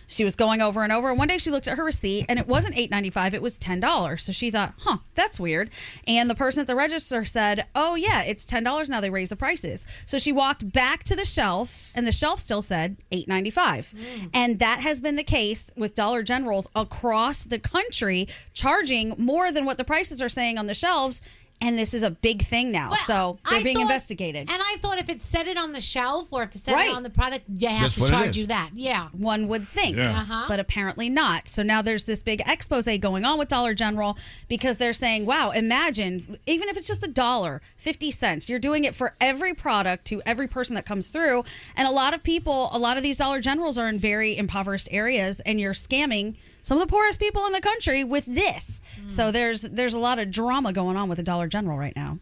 She was going over and over. And one day she looked at her receipt and it wasn't $8.95. It was $10. So she thought, that's weird. And the person at the register said, oh, yeah, it's $10 now. They raised the prices. So she walked back to the shelf and the shelf still said $8.95. And that has been the case with Dollar Generals across the country, charging more than what the prices are saying on the shelves. And this is a big thing now. So they're being investigated. And I thought if it said it on the shelf or if it said it on the product, you have to charge you that. Yeah. One would think. Yeah. But apparently not. So now there's this big expose going on with Dollar General because they're saying, wow, imagine, even if it's just $1.50, you're doing it for every product to every person that comes through. And a lot of these Dollar Generals are in very impoverished areas and you're scamming some of the poorest people in the country with this. So there's a lot of drama going on with the Dollar General right now.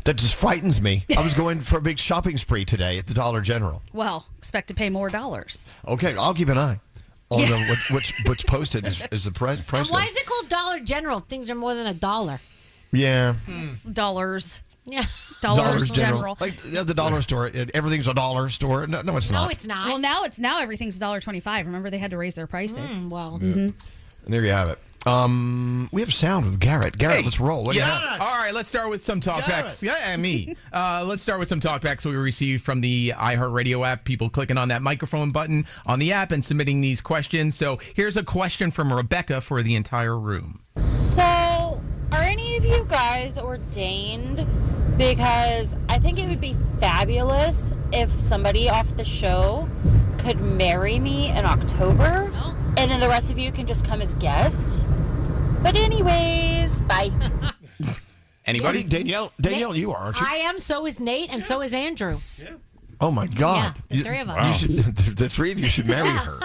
That just frightens me. I was going for a big shopping spree today at the Dollar General. Well, expect to pay more dollars. Okay, I'll keep an eye on what's posted as the price. And why is it called Dollar General? Things are more than $1. Yeah. Dollars. Yeah. Dollars General. Like the dollar store. Everything's a dollar store. No, it's not. No, it's not. Well, now everything's $1.25. Remember, they had to raise their prices. And there you have it. We have sound with Garrett. Garrett, let's roll. What do you have? All right, let's start with some talkbacks. Yeah, me. Let's start with some talkbacks we received from the iHeartRadio app. People clicking on that microphone button on the app and submitting these questions. So here's a question from Rebecca for the entire room. So, are any of you guys ordained? Because I think it would be fabulous if somebody off the show could marry me in October, and then the rest of you can just come as guests. But anyways, bye. Anybody? Danielle, you are, aren't you? I am. So is Nate, and so is Andrew. Yeah. Oh my God! Yeah, the three of us. The three of you should marry her.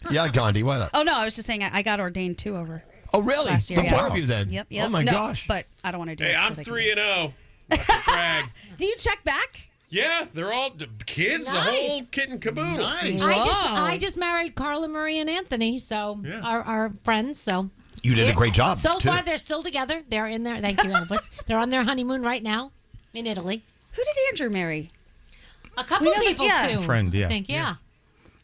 Yeah, Gandhi, what up? Oh no, I was just saying I got ordained too over. Oh really? Last year, The four of you then? Yep. Oh my gosh! But I don't want to do it. Hey, I'm 3-0. Brag. Do you check back? Yeah, they're all kids, the whole kit and caboodle. Nice. I just married Carla Marie and Anthony, so our friends. So you did a great job. So too. far, they're still together. They're in there. Thank you, Elvis. They're on their honeymoon right now in Italy. Who did Andrew marry? A couple people too. Friend, yeah. I think, yeah.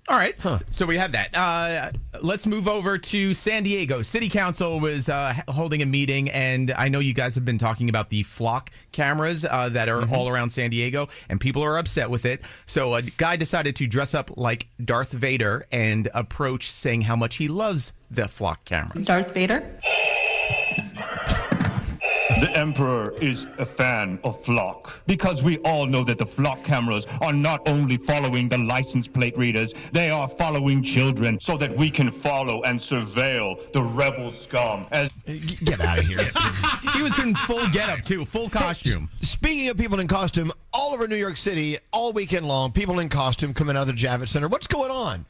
All right, so we have that. Let's move over to San Diego. City Council was holding a meeting, and I know you guys have been talking about the flock cameras that are all around San Diego, and people are upset with it. So a guy decided to dress up like Darth Vader and approach saying how much he loves the flock cameras. Darth Vader? The Emperor is a fan of flock because we all know that the flock cameras are not only following the license plate readers, they are following children so that we can follow and surveil the rebel scum. Get out of here. He was in full getup too, full costume. Speaking of people in costume, all over New York City, all weekend long, people in costume coming out of the Javits Center. What's going on?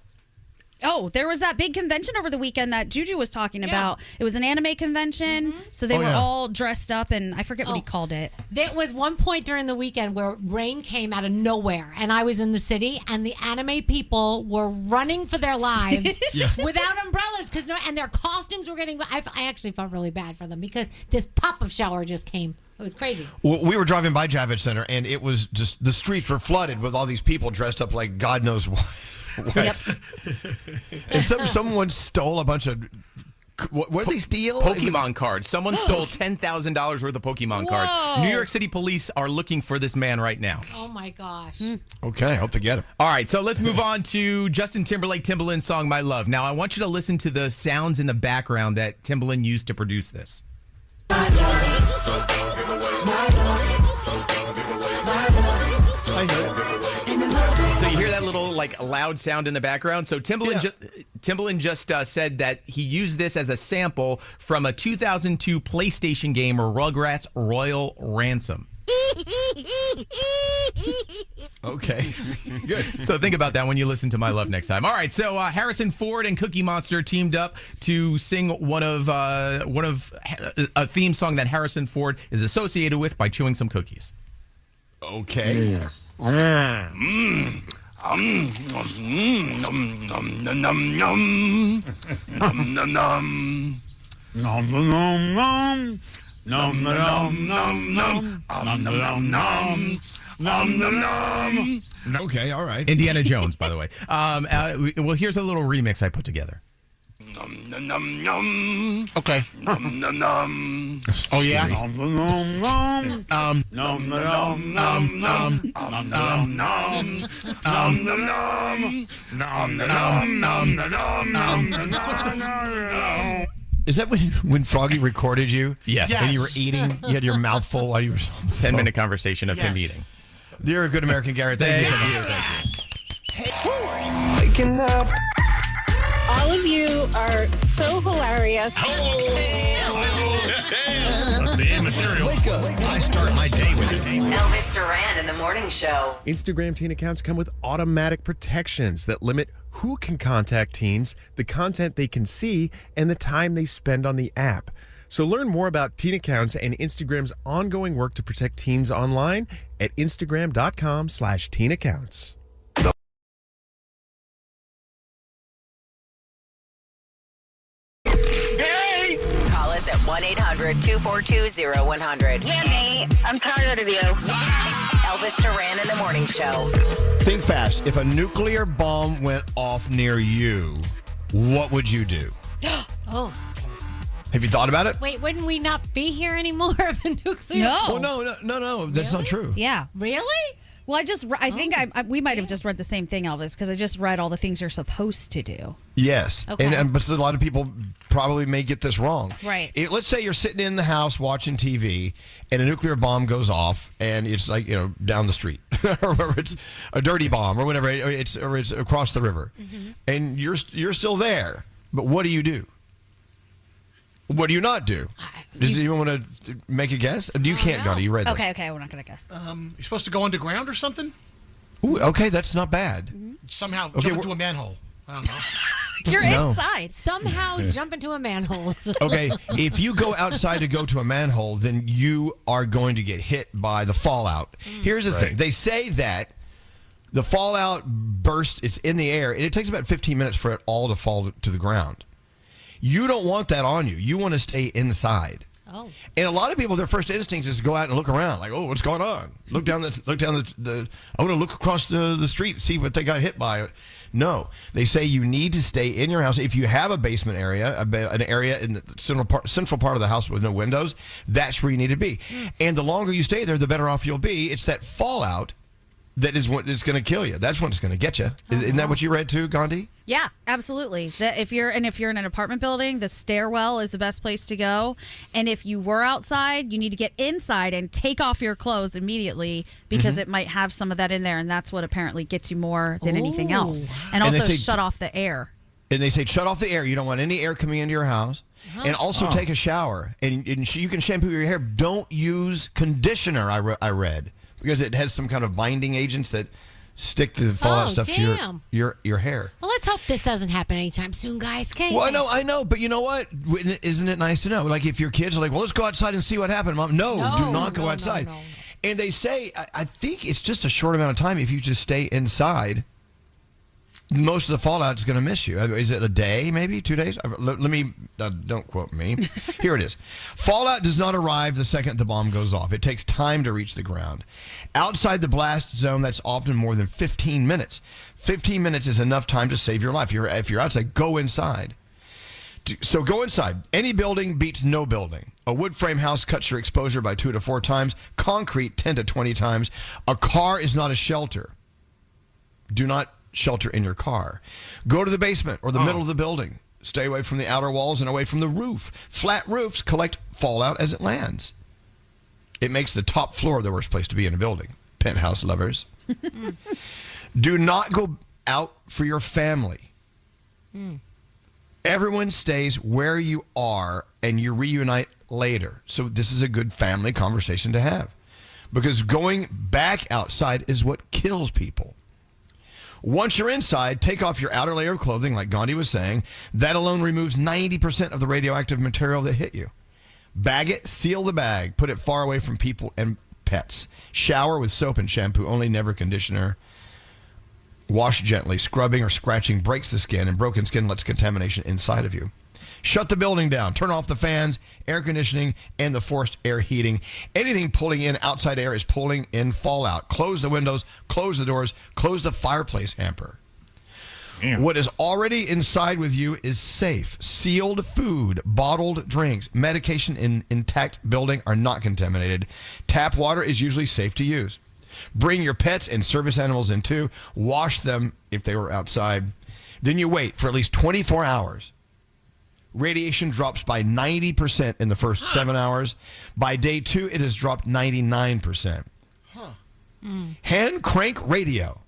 Oh, there was that big convention over the weekend that Juju was talking about. It was an anime convention, so they were all dressed up, and I forget what he called it. There was one point during the weekend where rain came out of nowhere, and I was in the city, and the anime people were running for their lives without umbrellas, and their costumes were getting. I actually felt really bad for them because this pop-up shower just came. It was crazy. Well, we were driving by Javits Center, and it was just the streets were flooded with all these people dressed up like God knows what. And someone stole a bunch of What did they steal? Pokemon cards. Someone stole $10,000 worth of Pokemon cards. New York City police are looking for this man right now. Oh my gosh. Okay, I hope they get him. All right, so let's move on to Justin Timberlake's song My Love. Now, I want you to listen to the sounds in the background that Timbaland used to produce this. I heard it. So you hear that little loud sound in the background? So Timbaland just said that he used this as a sample from a 2002 PlayStation game, Rugrats Royal Ransom. Okay, good. So think about that when you listen to My Love next time. All right, so Harrison Ford and Cookie Monster teamed up to sing one of a theme song that Harrison Ford is associated with by chewing some cookies. Okay. Yeah. Okay, all right. Indiana Jones, by the way. Well, here's a little remix I put together. Okay. Oh yeah. Is that when Froggy recorded you? Yes. And you were eating? You had your mouth full while you were... 10-minute conversation of him eating. You're a good American, Garrett. Thank you. Waking up. All of you are so hilarious. That's the material. Wake up. I start my day with it. Elvis Duran in the Morning Show. Instagram teen accounts come with automatic protections that limit who can contact teens, the content they can see, and the time they spend on the app. So learn more about teen accounts and Instagram's ongoing work to protect teens online at instagram.com/teen accounts. Call us at 1-800-242-0100. Jimmy, I'm tired of you. Elvis Duran in the Morning Show. Think fast. If a nuclear bomb went off near you, what would you do? Oh. Have you thought about it? Wait, wouldn't we not be here anymore if a nuclear? No. No. That's not true. Yeah. Really? Well, I think we might have just read the same thing, Elvis, because I just read all the things you're supposed to do. Yes. Okay. But a lot of people probably may get this wrong. Right. Let's say you're sitting in the house watching TV and a nuclear bomb goes off and it's down the street or it's a dirty bomb or whatever. It's across the river and you're still there. But what do you do? What do you not do? Does anyone want to make a guess? You can't, Gandhi. You read this. Okay, we're not going to guess. You're supposed to go underground or something? Ooh, okay, that's not bad. Somehow jump into a manhole. I don't know. You're inside. Somehow jump into a manhole. Okay, if you go outside to go to a manhole, then you are going to get hit by the fallout. Here's the thing. They say that the fallout burst, it's in the air, and it takes about 15 minutes for it all to fall to the ground. You don't want that on you. You want to stay inside. Oh. And a lot of people, their first instinct is to go out and look around, like, oh, what's going on? Look down the. I want to look across the street, see what they got hit by. No, they say you need to stay in your house. If you have a basement area, an area in the central part of the house with no windows, that's where you need to be. And the longer you stay there, the better off you'll be. It's that fallout that is what it's going to kill you. That's what it's going to get you. Isn't that what you read too, Gandhi? Yeah, absolutely. That if you're in an apartment building, the stairwell is the best place to go. And if you were outside, you need to get inside and take off your clothes immediately because it might have some of that in there, and that's what apparently gets you more than anything else. And also shut off the air. And they say shut off the air. You don't want any air coming into your house. And also take a shower. And you can shampoo your hair. Don't use conditioner, I read, because it has some kind of binding agents that stick the fallout stuff to your hair. Well, let's hope this doesn't happen anytime soon, guys. Okay. Well, I know, but you know what? Isn't it nice to know? Like if your kids are like, well, let's go outside and see what happened, Mom. No, do not go outside. No. And they say, I think it's just a short amount of time. If you just stay inside, most of the fallout is going to miss you. Is it a day, maybe 2 days? Let me, don't quote me. Here it is. Fallout does not arrive the second the bomb goes off. It takes time to reach the ground. Outside the blast zone, that's often more than 15 minutes. 15 minutes is enough time to save your life. If you're outside, go inside. So go inside. Any building beats no building. A wood frame house cuts your exposure by 2 to 4 times. Concrete 10 to 20 times. A car is not a shelter. Do not shelter in your car. Go to the basement or the middle of the building. Stay away from the outer walls and away from the roof. Flat roofs collect fallout as it lands. It makes the top floor the worst place to be in a building. Penthouse lovers. Do not go out for your family. Everyone stays where you are and you reunite later. So this is a good family conversation to have. Because going back outside is what kills people. Once you're inside, take off your outer layer of clothing, like Gandhi was saying. That alone removes 90% of the radioactive material that hit you. Bag it, seal the bag, put it far away from people and pets. Shower with soap and shampoo only, never conditioner. Wash gently. Scrubbing or scratching breaks the skin, and broken skin lets contamination inside of you. Shut the building down. Turn off the fans, air conditioning, and the forced air heating. Anything pulling in outside air is pulling in fallout. Close the windows, close the doors, close the fireplace hamper. Damn. What is already inside with you is safe. Sealed food, bottled drinks, medication in intact building are not contaminated. Tap water is usually safe to use. Bring your pets and service animals in too. Wash them if they were outside. Then you wait for at least 24 hours. Radiation drops by 90% in the first 7 hours. By day 2, it has dropped 99%. Hand crank radio.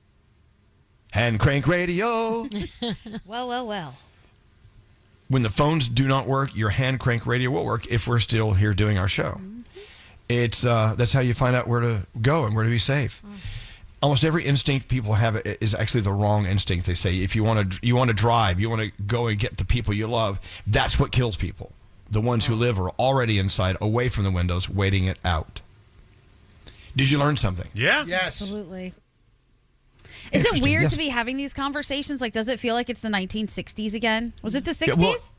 Hand crank radio. Well. When the phones do not work, your hand crank radio will work if we're still here doing our show. It's that's how you find out where to go and where to be safe. Almost every instinct people have is actually the wrong instinct. They say if you want to drive, you want to go and get the people you love. That's what kills people. The ones who live are already inside, away from the windows, waiting it out. Did you learn something? Yeah. Yes. Absolutely. Is it weird to be having these conversations? Like, does it feel like it's the 1960s again? Was it the 60s?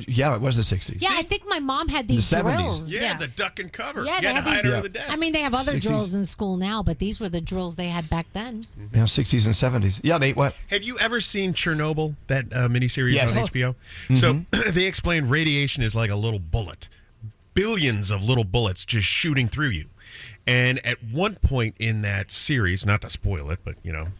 Yeah, it was the 60s. Yeah, I think my mom had these The 70s. drills. Yeah, the duck and cover. Yeah, you had to hide under the desk. I mean, they have other 60s. drills in school now, but these were the drills they had back then. Yeah, 60s and 70s. Yeah, Nate, what? Have you ever seen Chernobyl, that miniseries Yes. on HBO? So they explain radiation is like a little bullet. Billions of little bullets just shooting through you. And at one point in that series, not to spoil it, but,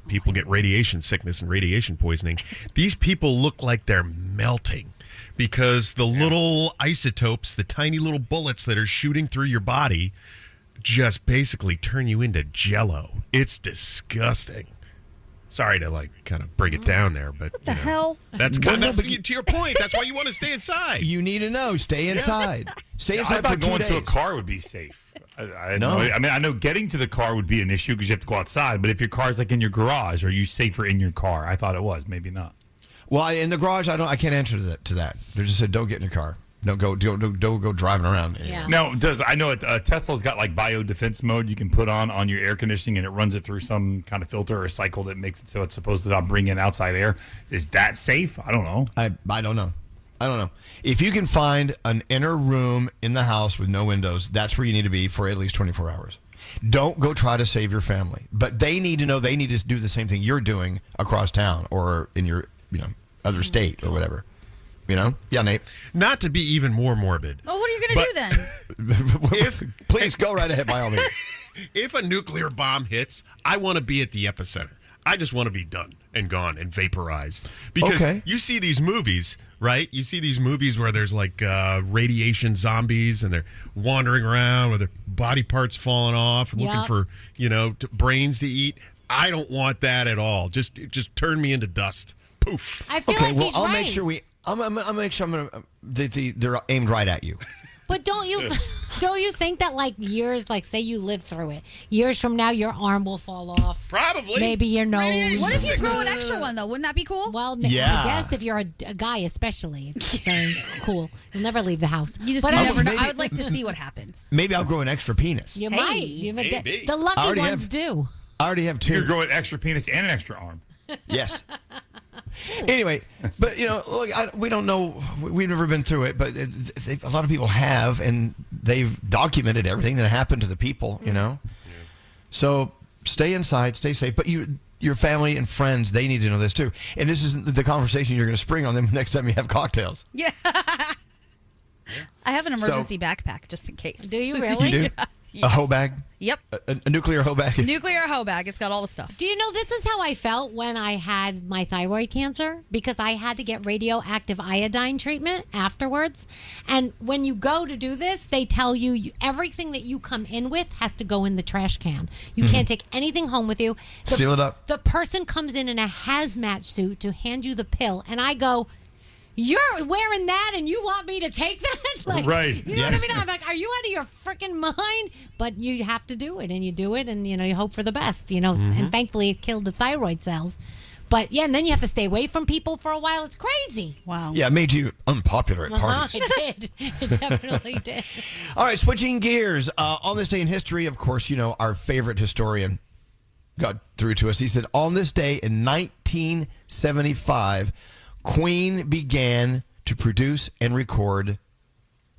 people get radiation sickness and radiation poisoning. These people look like they're melting because the little isotopes, the tiny little bullets that are shooting through your body just basically turn you into jello. It's disgusting. Sorry to kind of bring it down there, but what the hell? That's kind of to your point. That's why you want to stay inside. You need to know. Stay inside. Stay inside I thought for 2 going days. to a car would be safe. I No. know. I mean, I know getting to the car would be an issue because you have to go outside. But if your car's in your garage, are you safer in your car? I thought it was. Maybe not. Well, in the garage, I can't answer to that. They just said don't get in your car. Don't go driving around. Yeah. Now, I know Tesla's got bio defense mode you can put on your air conditioning, and it runs it through some kind of filter or cycle that makes it so it's supposed to not bring in outside air. Is that safe? I don't know. I don't know. I don't know. If you can find an inner room in the house with no windows, that's where you need to be for at least 24 hours. Don't go try to save your family. But they need to know they need to do the same thing you're doing across town or in your other state or whatever. Yeah, Nate. Not to be even more morbid. Oh, what are you going to do then? Please go right ahead by all means. If a nuclear bomb hits, I want to be at the epicenter. I just want to be done and gone and vaporized. Because you see these movies, right? You see these movies where there's radiation zombies and they're wandering around with their body parts falling off and looking for, brains to eat. I don't want that at all. Just turn me into dust. Poof. I feel like he's I'll right. make sure I'll make sure they're aimed right at you. But don't you think that years, say you live through it, years from now your arm will fall off? Probably. Maybe your nose. What if you grow an extra one, though? Wouldn't that be cool? Well, Yeah. I guess if you're a guy especially, it's very cool. You'll never leave the house. You just But never know. I would like to see what happens. Maybe I'll grow an extra penis. You Hey. might. You might. Maybe. The lucky already ones have- do. I already have You could 2. grow an extra penis and an extra arm. Yes. Anyway, but look, we don't know. We've never been through it, but a lot of people have, and they've documented everything that happened to the people. So stay inside, stay safe. But your family and friends, they need to know this too. And this is the conversation you're going to spring on them next time you have cocktails. Yeah. I have an emergency backpack just in case. Do you really? You do? Yes. A hoe bag? Yep. A nuclear hoe bag? Nuclear hoe bag. It's got all the stuff. Do you know this is how I felt when I had my thyroid cancer? Because I had to get radioactive iodine treatment afterwards. And when you go to do this, they tell you everything that you come in with has to go in the trash can. You can't take anything home with you. Seal it up. The person comes in a hazmat suit to hand you the pill. And I go, you're wearing that and you want me to take that? Like, right. You know what I mean? I'm like, are you out of your freaking mind? But you have to do it, and you do it, and, you hope for the best, And thankfully it killed the thyroid cells. But, yeah, and then you have to stay away from people for a while. It's crazy. Wow. Yeah, it made you unpopular at parties. It did. It definitely did. All right, switching gears. On this day in history, of course, our favorite historian got through to us. He said, on this day in 1975, Queen began to produce and record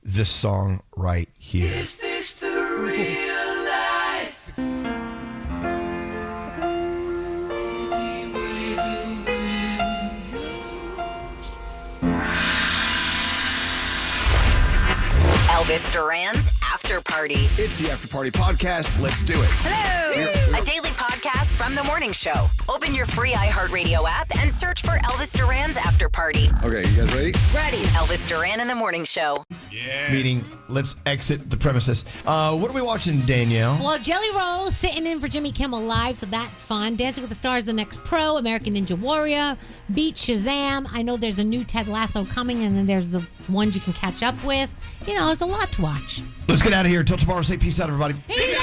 this song right here. Is this the real life? Elvis Duran's After Party. It's the After Party Podcast. Let's do it. Hello. A daily podcast from the morning show. Open your free iHeartRadio app and search for Elvis Duran's After Party. Okay, you guys ready? Ready. Elvis Duran in the morning show. Meaning, let's exit the premises. What are we watching, Danielle? Well, Jelly Roll sitting in for Jimmy Kimmel Live, so that's fun. Dancing with the Stars, The Next Pro, American Ninja Warrior, Beat Shazam. I know there's a new Ted Lasso coming, and then there's the ones you can catch up with. There's a lot to watch. Let's get out of here. Until tomorrow, say peace out, everybody. Peace out!